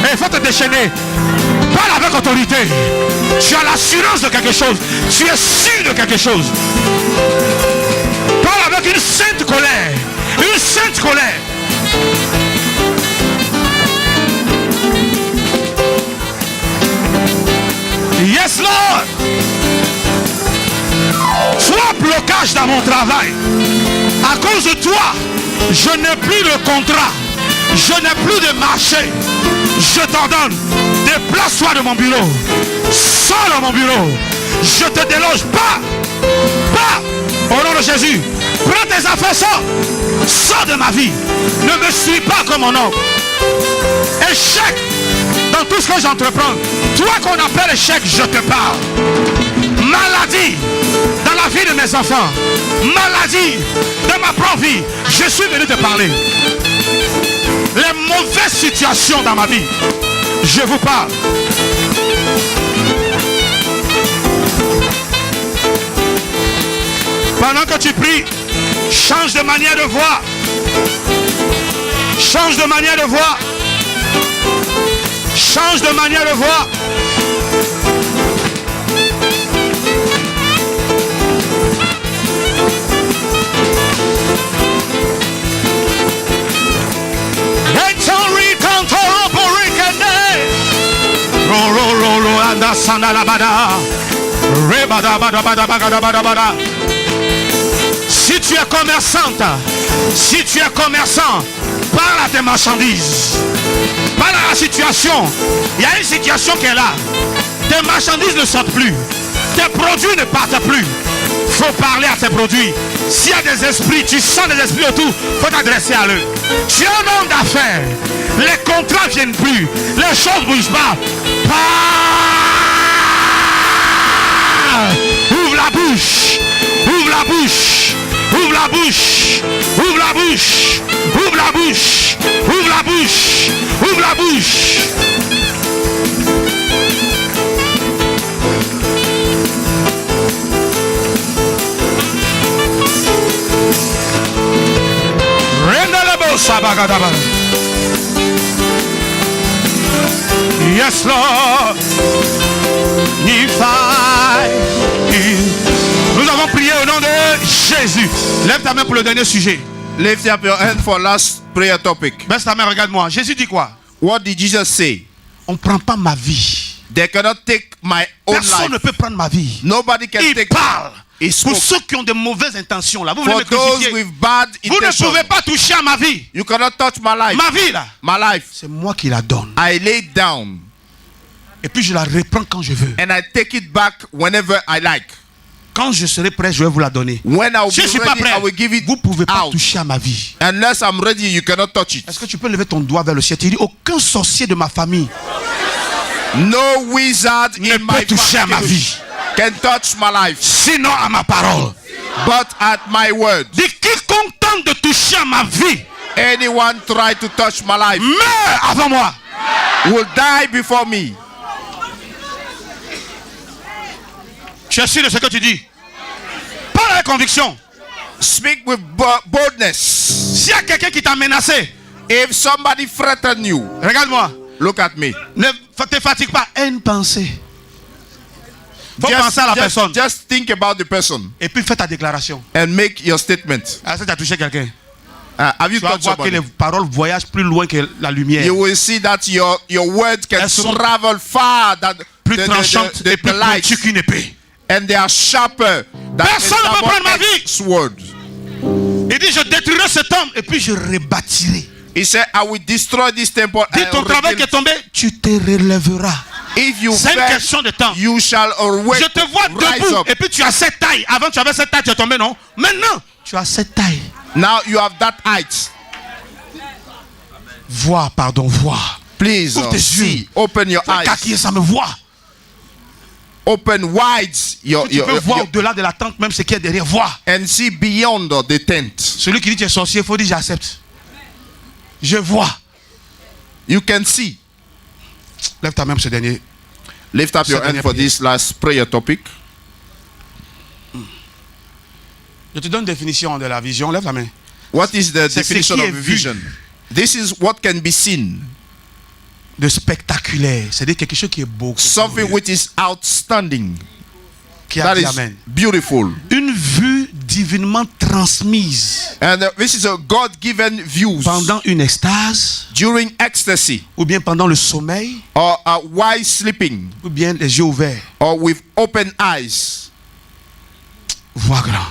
Il faut te déchaîner. Parle avec autorité. Tu as l'assurance de quelque chose. Tu es sûr de quelque chose. Parle avec une sainte colère. Une sainte colère. Yes, Lord. Soit blocage dans mon travail. À cause de toi, je n'ai plus de contrat. Je n'ai plus de marché. Je t'ordonne, déplace-toi de mon bureau. Sors de mon bureau. Je te déloge. Pas. Au nom de Jésus. Prends tes affaires, sors. Sors de ma vie. Ne me suis pas comme mon oncle. Échec dans tout ce que j'entreprends. Toi qu'on appelle échec, je te parle. Maladie dans la vie de mes enfants. Maladie dans ma propre vie. Je suis venu te parler. Les mauvaises situations dans ma vie, je vous parle. Pendant que tu pries, change de manière de voir. Change de manière de voir. Change de manière de voir. Si tu es commerçante, si tu es commerçant, parle à tes marchandises. Parle à la situation. Il y a une situation qui est là. Tes marchandises ne sortent plus. Tes produits ne partent plus. Il faut parler à tes produits. S'il y a des esprits, tu sens des esprits autour, il faut t'adresser à eux. Tu es un homme d'affaires. Les contrats ne viennent plus. Les choses ne bougent pas. Parle. Ouvre la bouche. Ouvre la bouche. Ouvre la bouche. Ouvre la bouche. Ouvre la bouche. Ouvre la bouche. Ouvre la bouche. Sabagadaba. Yes, Lord. Nous avons prié au nom de Jésus. Lève ta main pour le dernier sujet. Lift up your hand for last prayer topic. Baisse ta main, regarde-moi. Jésus dit quoi? What did Jesus say? On ne prend pas ma vie. They cannot take my own Personne life. ne peut prendre ma vie. Nobody can Il take. parle. He Pour spoke. ceux qui ont de mauvaises intentions là, vous voulez For me those crucifier. with bad Vous ne intentions. pouvez pas toucher à ma vie. You cannot touch my life. Ma vie là, My life. c'est moi qui la donne. I lay it down Et puis je la reprends quand je veux. and I take it back whenever I like. Quand je serai prêt, je vais vous la donner. When I will Si je ne be suis pas ready, prêt, I will give it vous ne pouvez pas out. toucher à ma vie. Unless I'm ready, you cannot touch it. Est-ce que tu peux lever ton doigt vers le ciel? Tu dis, aucun sorcier de ma famille No wizard ne in my peut toucher à ma family vie. can touch my life, Sinon à ma parole. but at my word. Dis, quiconque tente de toucher à ma vie Anyone try to touch my life meurt avant moi. will die before me. Tu es sûr de ce que tu dis? Parle avec conviction. Speak with boldness. S'il y a quelqu'un qui t'a menacé, If somebody threaten you, regarde-moi. look at me. Ne te fatigue pas. Une pensée. Faut penser à la personne. Just think about the person Et puis fais ta déclaration. and make your statement. Est-ce que tu as touché quelqu'un? Have you Tu vas touched voir que les somebody? paroles voyagent plus loin que la lumière. You will see that your words can Elles sont travel far than Plus tranchante et plus light, pointue qu'une épée. and they are sharper than Personne ne peut prendre ma vie. sword. Il dit, je détruirai cet homme et puis je rebâtirai. He said, I will destroy this temple. Dis and ton travail qui est tombé, tu te relèveras. If you C'est une fail, question de temps. you shall always Je te vois rise debout up. et puis tu as cette taille. Avant tu avais cette taille, tu es tombé, non? Maintenant, tu as cette taille. Now you have that height. Vois, pardon, vois. Please Ouvre tes see. yeux. Open your eyes. Caquiller, ça me voit. Open wide your, Tu peux voir au-delà de la tente, même ce qui est derrière. Vois. and see beyond the tent. Celui qui dit tu es sorcier, il faut dire j'accepte. Je vois. You can see. Lève ta main pour ce dernier. Lift up your hand for this last prayer topic. Je te donne une définition de la vision. Lève la main. What is the C'est ce definition qui of est a vu. vision? This is what can be seen. De spectaculaire. C'est-à-dire quelque chose qui est beau. Something which is outstanding. Qui a That dit is amen. beautiful. Une vue divinement transmise And this is a God-given view pendant une extase, during ecstasy, ou bien pendant le sommeil, or while sleeping, ou bien les yeux ouverts. or with open eyes. Vois grand.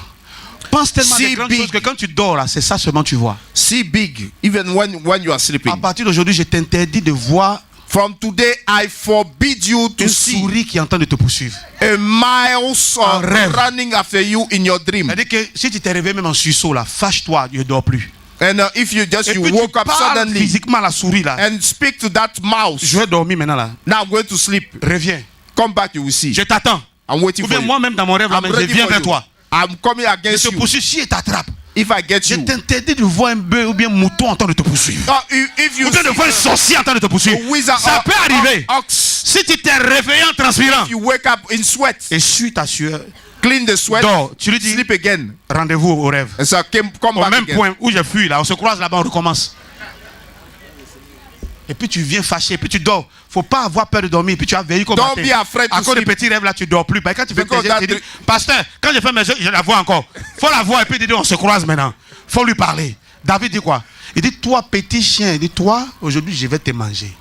Pense tellement à See des grandes big. choses que quand tu dors là, c'est ça seulement que tu vois. See big, even when you are À sleeping. partir d'aujourd'hui, je t'interdis de voir From today, I forbid you to une see souris qui est en train de te poursuivre. a mouse En rêve. running after you in your dream. C'est-à-dire que si tu t'es réveillé même en sursaut là, fâche-toi, je ne dors plus. And if you just Et you puis woke tu up parles suddenly physiquement à la souris là. and speak to that mouse, Je vais dormir maintenant là. now I'm going to sleep. Reviens. Come back, you will see. Je t'attends. I'm waiting Ou for bien you. moi-même dans mon rêve là, I'm je ready viens for vers you. toi. I'm coming Je against te you. poursuis si et t'attrape. If I get Je you. t'interdis de voir un bœuf ou bien un mouton en train de te poursuivre. If you Ou bien de voir un sorcier en train de te poursuivre. a wizard Ça or- peut arriver. or ox, Si tu t'es réveillé en transpirant, you wake up in sweat, essuie ta sueur. clean the sweat, Dors. Tu lui dis sleep again. rendez-vous au rêve. And so come Au back même again. point où j'ai fui là, on se croise là-bas, on recommence. Et puis tu viens fâché, et puis tu dors. Faut pas avoir peur de dormir, et puis tu as veillé comme Don't be afraid à to cause de sleep. petits rêves là, tu dors plus. Bah, quand tu fais Because tes yeux, tu that dis, pasteur, quand je fais mes yeux, je la vois encore. Faut la voir et puis il dit, on se croise maintenant. Faut lui parler. David dit quoi? Il dit, toi petit chien, il dit, toi, aujourd'hui je vais te manger.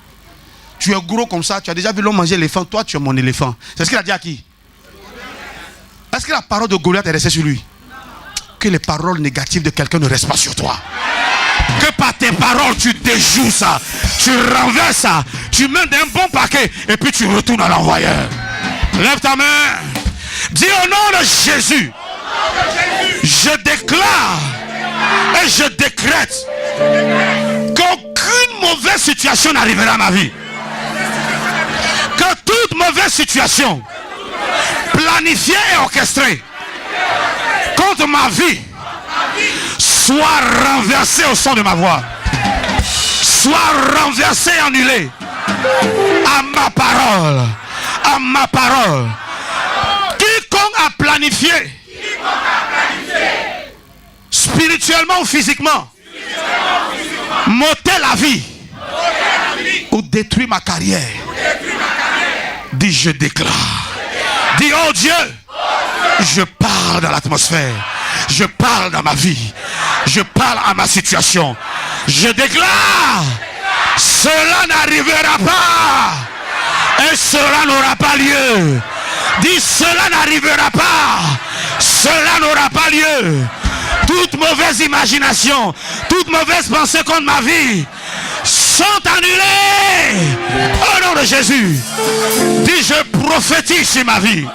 Tu es gros comme ça, tu as déjà vu l'homme manger l'éléphant, toi tu es mon éléphant. C'est ce qu'il a dit à qui? Est-ce que la parole de Goliath est restée sur lui? Que les paroles négatives de quelqu'un ne restent pas sur toi. Que par tes paroles tu déjoues ça, tu renverses ça, tu mets d'un bon paquet et puis tu retournes à l'envoyeur. Lève ta main. Dis au nom de Jésus, je déclare et je décrète qu'aucune mauvaise situation n'arrivera à ma vie. Que toute mauvaise situation planifiée et orchestrée contre ma vie soit renversée au son de ma voix, soit renversée et annulée à ma parole, à ma parole. Quiconque a planifié spirituellement ou physiquement m'ôter la vie ou détruire ma carrière. Dis je déclare. Dis oh Dieu, je parle dans l'atmosphère. Je parle dans ma vie. Je parle à ma situation. Je déclare, cela n'arrivera pas. Et cela n'aura pas lieu. Dis cela n'arrivera pas. Cela n'aura pas lieu. Toute mauvaise imagination, toute mauvaise pensée contre ma vie sont annulées au nom de Jésus. Dis je prophétise sur ma vie.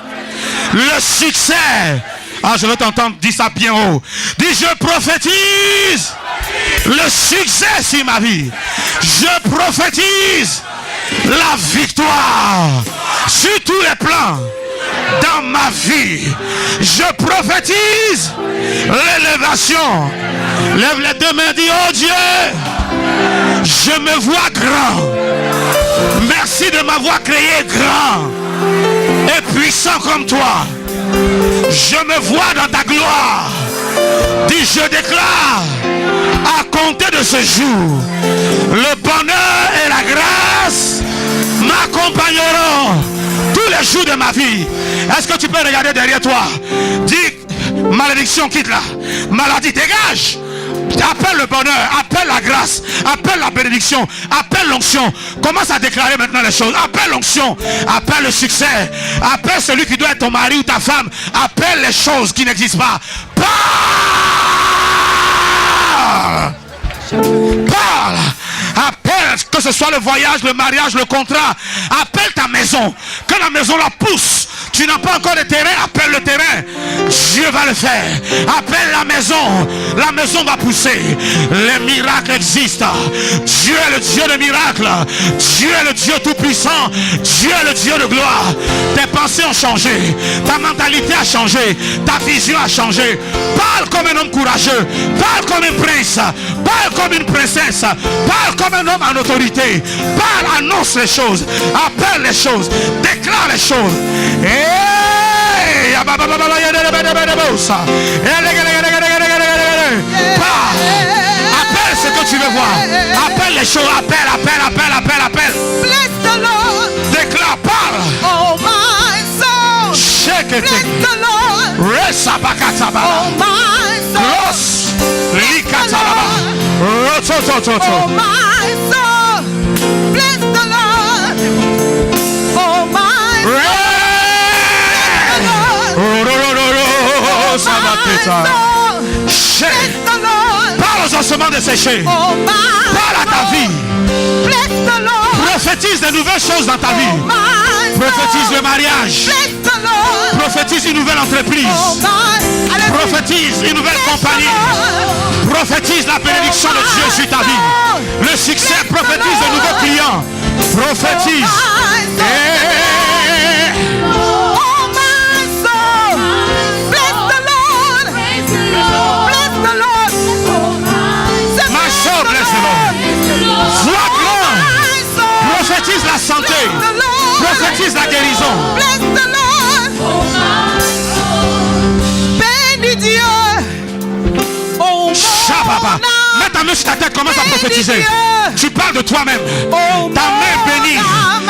Le succès. Ah, je veux t'entendre, dis ça bien haut. Dis je prophétise le succès sur ma vie. Je prophétise la victoire sur tous les plans dans ma vie. Je prophétise l'élévation. Lève les deux mains, dis oh Dieu, je me vois grand. Merci de m'avoir créé grand et puissant comme toi. Je me vois dans ta gloire. Dis je déclare, à compter de ce jour, le bonheur et la grâce m'accompagneront tous les jours de ma vie. Est-ce que tu peux regarder derrière toi? Dis malédiction quitte là. Maladie dégage. Appelle le bonheur, appelle la grâce, appelle la bénédiction, appelle l'onction. Commence à déclarer maintenant les choses. Appelle l'onction, appelle le succès, appelle celui qui doit être ton mari ou ta femme. Appelle les choses qui n'existent pas. Parle. Parle. Appelle, que ce soit le voyage, le mariage, le contrat. Appelle ta maison. Que la maison la pousse. Tu n'as pas encore de terrain, appelle le terrain. Dieu va le faire. Appelle la maison va pousser. Les miracles existent. Dieu est le Dieu de miracles. Dieu est le Dieu tout puissant. Dieu est le Dieu de gloire. Tes pensées ont changé. Ta mentalité a changé. Ta vision a changé. Parle comme un homme courageux. Parle comme un prince. Parle comme une princesse. Parle comme un homme en autorité. Parle, annonce les choses. Appelle les choses. Déclare les choses. Appelle ce que tu veux voir. Appelle les choses. Appelle. Bless the Lord. Déclare, parle. Oh my soul. Shake it. Bless the Lord. Resabakataba. Oh my soul. Ros. Likatalaba. Oh Rototototo. my soul. Bless the Lord. Oh my soul. Parle aux ossements desséchés. Parle à ta vie. Prophétise de nouvelles choses dans ta vie. Prophétise le mariage. Prophétise une nouvelle entreprise. Prophétise une nouvelle compagnie. Prophétise la bénédiction de Dieu sur ta vie. Le succès, prophétise de nouveaux clients. Prophétise. Prophétise la santé. Prophétise la guérison. Bénis Dieu. Shababa. Mets ta main sur ta tête, commence à prophétiser. Tu parles de toi-même. Ta main bénie.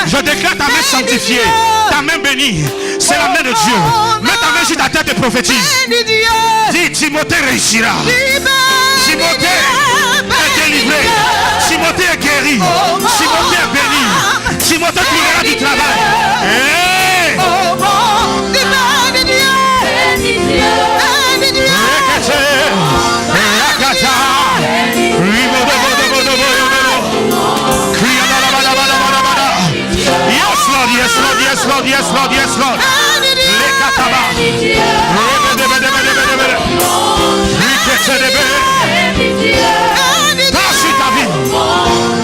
Je déclare ta main sanctifiée. Ta main bénie. C'est la main de Dieu. Mets ta main sur ta tête et prophétise. Dis Timothée réussira. Timothée est délivré. Timothée est guéri. Timothée est béni. Timothée trouvera du travail. Hey! Yes, Lord. Passe sur ta vie.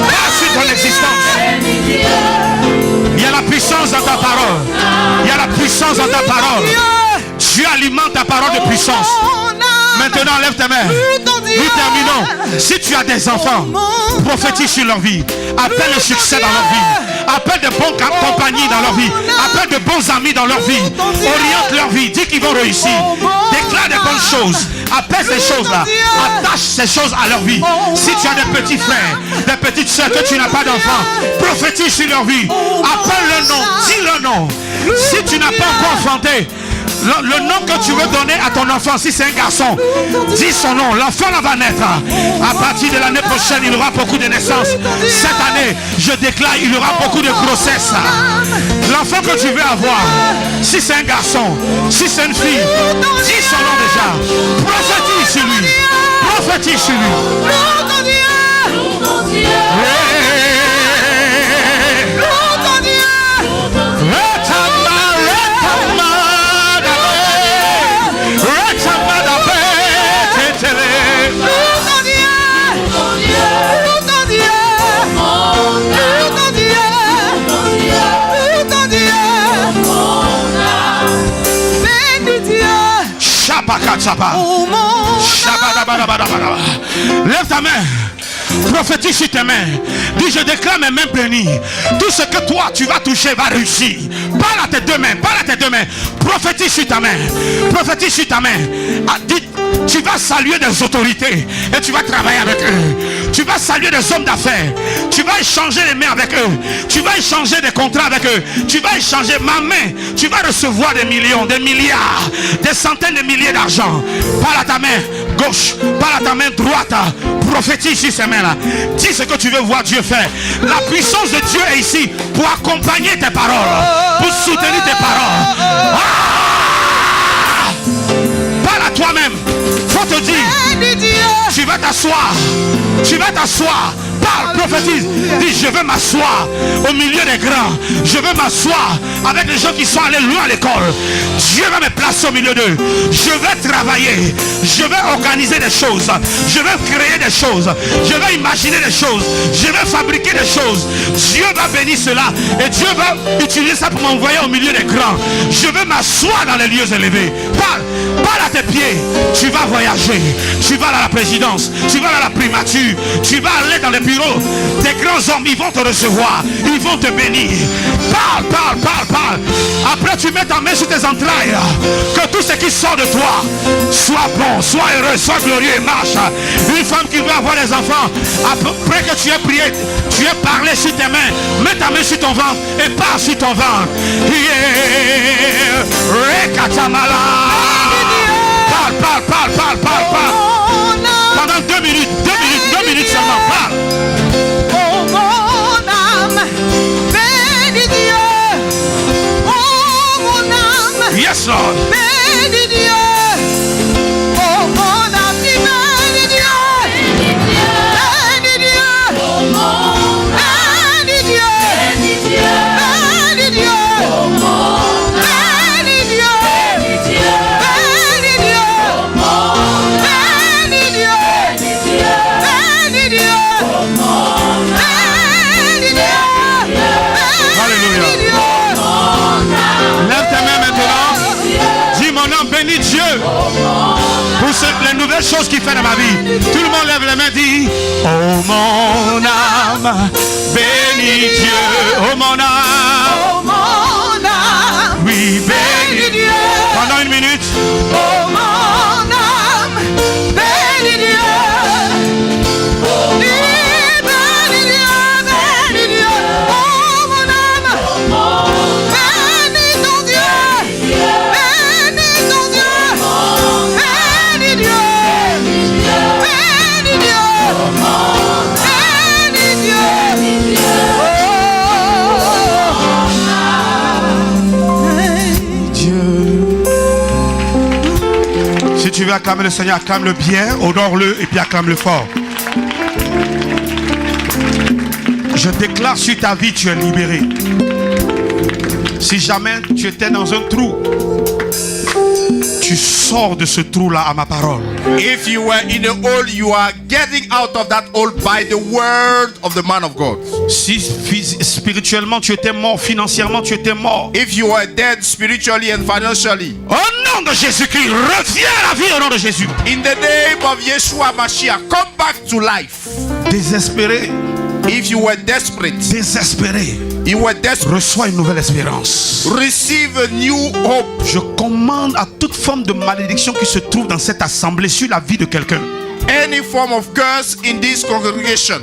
Passe sur ton existence. Il y a la puissance dans ta parole. Il y a la puissance dans ta parole. Dieu alimente ta parole de puissance. Maintenant, lève tes mains. Nous terminons. Si tu as des enfants, prophétise sur leur vie. Appelle le succès dans leur vie. Appelle de bonnes compagnies dans leur vie. Appelle de bons amis dans leur vie. Oriente leur vie. Dis qu'ils vont réussir. Déclare des bonnes choses. appelle ces choses-là. Attache ces choses à leur vie. Si tu as des petits frères, des petites soeurs que tu n'as pas d'enfants, prophétise sur leur vie. Appelle le nom, dis le nom. Si tu n'as pas encore enfanté, le nom que tu veux donner à ton enfant, si c'est un garçon, dis son nom. L'enfant là va naître. À partir de l'année prochaine, il y aura beaucoup de naissances. Cette année, je déclare, il y aura beaucoup de grossesses. L'enfant que tu veux avoir, si c'est un garçon, si c'est une fille, dis son nom déjà. Prophétise sur lui. Prophétise sur lui. Lève ta main. Prophétise sur tes mains. Dis, je déclare mes mains bénies. Tout ce que toi tu vas toucher va réussir. Parle à tes deux mains. Parle à tes deux mains. Prophétise sur ta main. Prophétise sur ta main. Dis, tu vas saluer des autorités et tu vas travailler avec eux. Tu vas saluer des hommes d'affaires. Tu vas échanger les mains avec eux. Tu vas échanger des contrats avec eux. Tu vas échanger ma main. Tu vas recevoir des millions, des milliards, des centaines de milliers d'argent. Parle à ta main gauche. Parle à ta main droite. Prophétise sur ces mains-là. Dis ce que tu veux voir Dieu faire. La puissance de Dieu est ici pour accompagner tes paroles, pour soutenir tes paroles. Parle à toi-même. Faut te dire, tu vas t'asseoir. Tu vas t'asseoir. Parle, prophétise. Dis, je veux m'asseoir au milieu des grands. Je veux m'asseoir avec les gens qui sont allés loin à l'école. Dieu va me placer au milieu d'eux. Je vais travailler. Je vais organiser des choses. Je vais créer des choses. Je vais imaginer des choses. Je vais fabriquer des choses. Dieu va bénir cela. Et Dieu va utiliser ça pour m'envoyer au milieu des grands. Je veux m'asseoir dans les lieux élevés. Parle. Parle à tes pieds. Tu vas voyager. Tu vas à la présidence. Tu vas à la primature. Tu vas aller dans les bureaux. Des grands hommes, ils vont te recevoir. Ils vont te bénir. Parle, parle, parle, parle. Après, tu mets ta main sur tes entrailles. Que tout ce qui sort de toi soit bon, soit heureux, soit glorieux et marche. Une femme qui veut avoir des enfants, après que tu aies prié, tu aies parlé sur tes mains, mets ta main sur ton ventre et parle sur ton ventre. Parle, parle, parle, parle, parle, parle. Pendant 2 minutes, 2 minutes, 2 minutes seulement, parle. Oh mon âme, bénis Dieu. Oh mon âme, Yes, Lord. bénis Dieu. Oh mon âme, dis bénis Dieu. Bénis Dieu. Oh mon âme, bénis Dieu. Bénis Dieu. Bénis Dieu. Oh mon âme, bénis Dieu. Bénis Dieu. Bénis Dieu. Oh mon âme, bénis Dieu. Bénis Dieu. Bénis Dieu. Alléluia. Lève tes mains maintenant. Dis mon nom, bénis Dieu pour les nouvelles choses qu'il fait dans ma vie. Tout le monde lève les mains, dit oh mon âme, bénis Dieu. Oh mon âme, Oh mon âme, oui, bénis Dieu. Pendant 1 minute. Oh mon âme, bénis Dieu. Bénis Dieu, bénis Dieu. Oh mon âme, bénis ton Dieu. Bénis ton Dieu. Bénis Dieu. Bénis Dieu. Bénis Dieu. Si tu veux acclamer le Seigneur, acclame-le bien, honore-le et puis acclame-le fort. Je déclare sur ta vie, tu es libéré. Si jamais tu étais dans un trou, tu sors de ce trou-là à ma parole. If you were in a hole, you are getting out of that hole by the word of the man of God. Si spirituellement tu étais mort, financièrement tu étais mort, If you were dead spiritually and financially, au nom de Jésus-Christ, reviens à la vie au nom de Jésus. in the name of Yeshua Mashiach, come back to life. Désespéré, If you were desperate, désespéré, you were desperate, reçois une nouvelle espérance. receive a new hope. Je commande à toute forme de malédiction qui se trouve dans cette assemblée sur la vie de quelqu'un. Any form of curse in this congregation,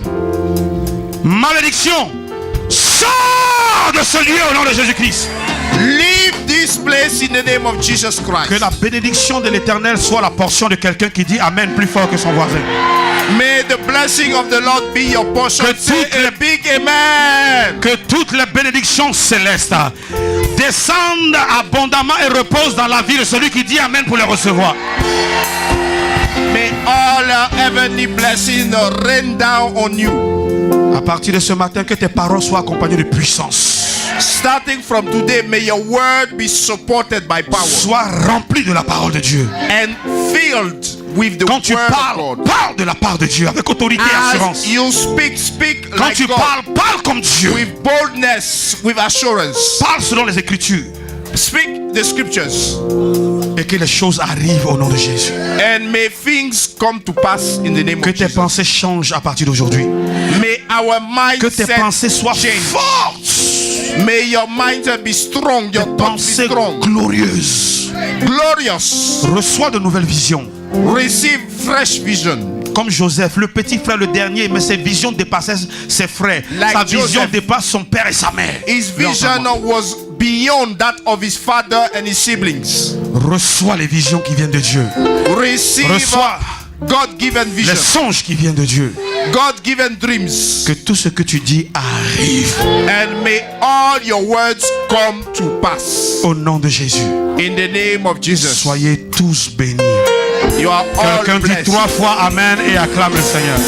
Malédiction, sors de ce lieu au nom de Jésus-Christ. leave this place in the name of Jesus Que Christ. la bénédiction de l'Éternel soit la portion de quelqu'un qui dit Amen plus fort que son voisin. May the blessing of the Lord be your portion. Que Say toutes a big amen. Que toutes les bénédictions célestes descendent abondamment et reposent dans la vie de celui qui dit Amen pour les recevoir. May all heavenly blessings rain down on you. À partir de ce matin, que tes paroles soient accompagnées de puissance. Starting from today, may your word be supported by power Sois rempli de la parole de Dieu. and filled with the Quand tu word of parles, God. parle de la part de Dieu avec autorité et assurance. As you speak Quand like tu God, parles, parle comme Dieu. with boldness, with assurance. Parle selon les Écritures. Speak the scriptures, Et que les choses arrivent au nom de Jésus. and may things come to pass in the name Que of tes Jesus. pensées changent à partir d'aujourd'hui. May our Que tes mindset pensées soient change. fortes. May your mindset be strong, your thoughts be Pensées strong, glorieuses. glorious. Reçois de nouvelles visions. Receive fresh vision. Comme Joseph, le petit frère, le dernier, mais ses visions dépassaient ses frères. Like Sa vision Joseph. dépasse son père et sa mère. His vision was beyond that of his father and his siblings. Reçois les visions qui viennent de Dieu. Receive Reçois God-given les vision, songes qui viennent de Dieu. God-given dreams, Que tout ce que tu dis arrive. and may all your words come to pass. Au nom de Jésus. In the name of Jesus, Soyez tous bénis. you are all Quelqu'un dit blessed. 3 fois Amen et acclame le Seigneur.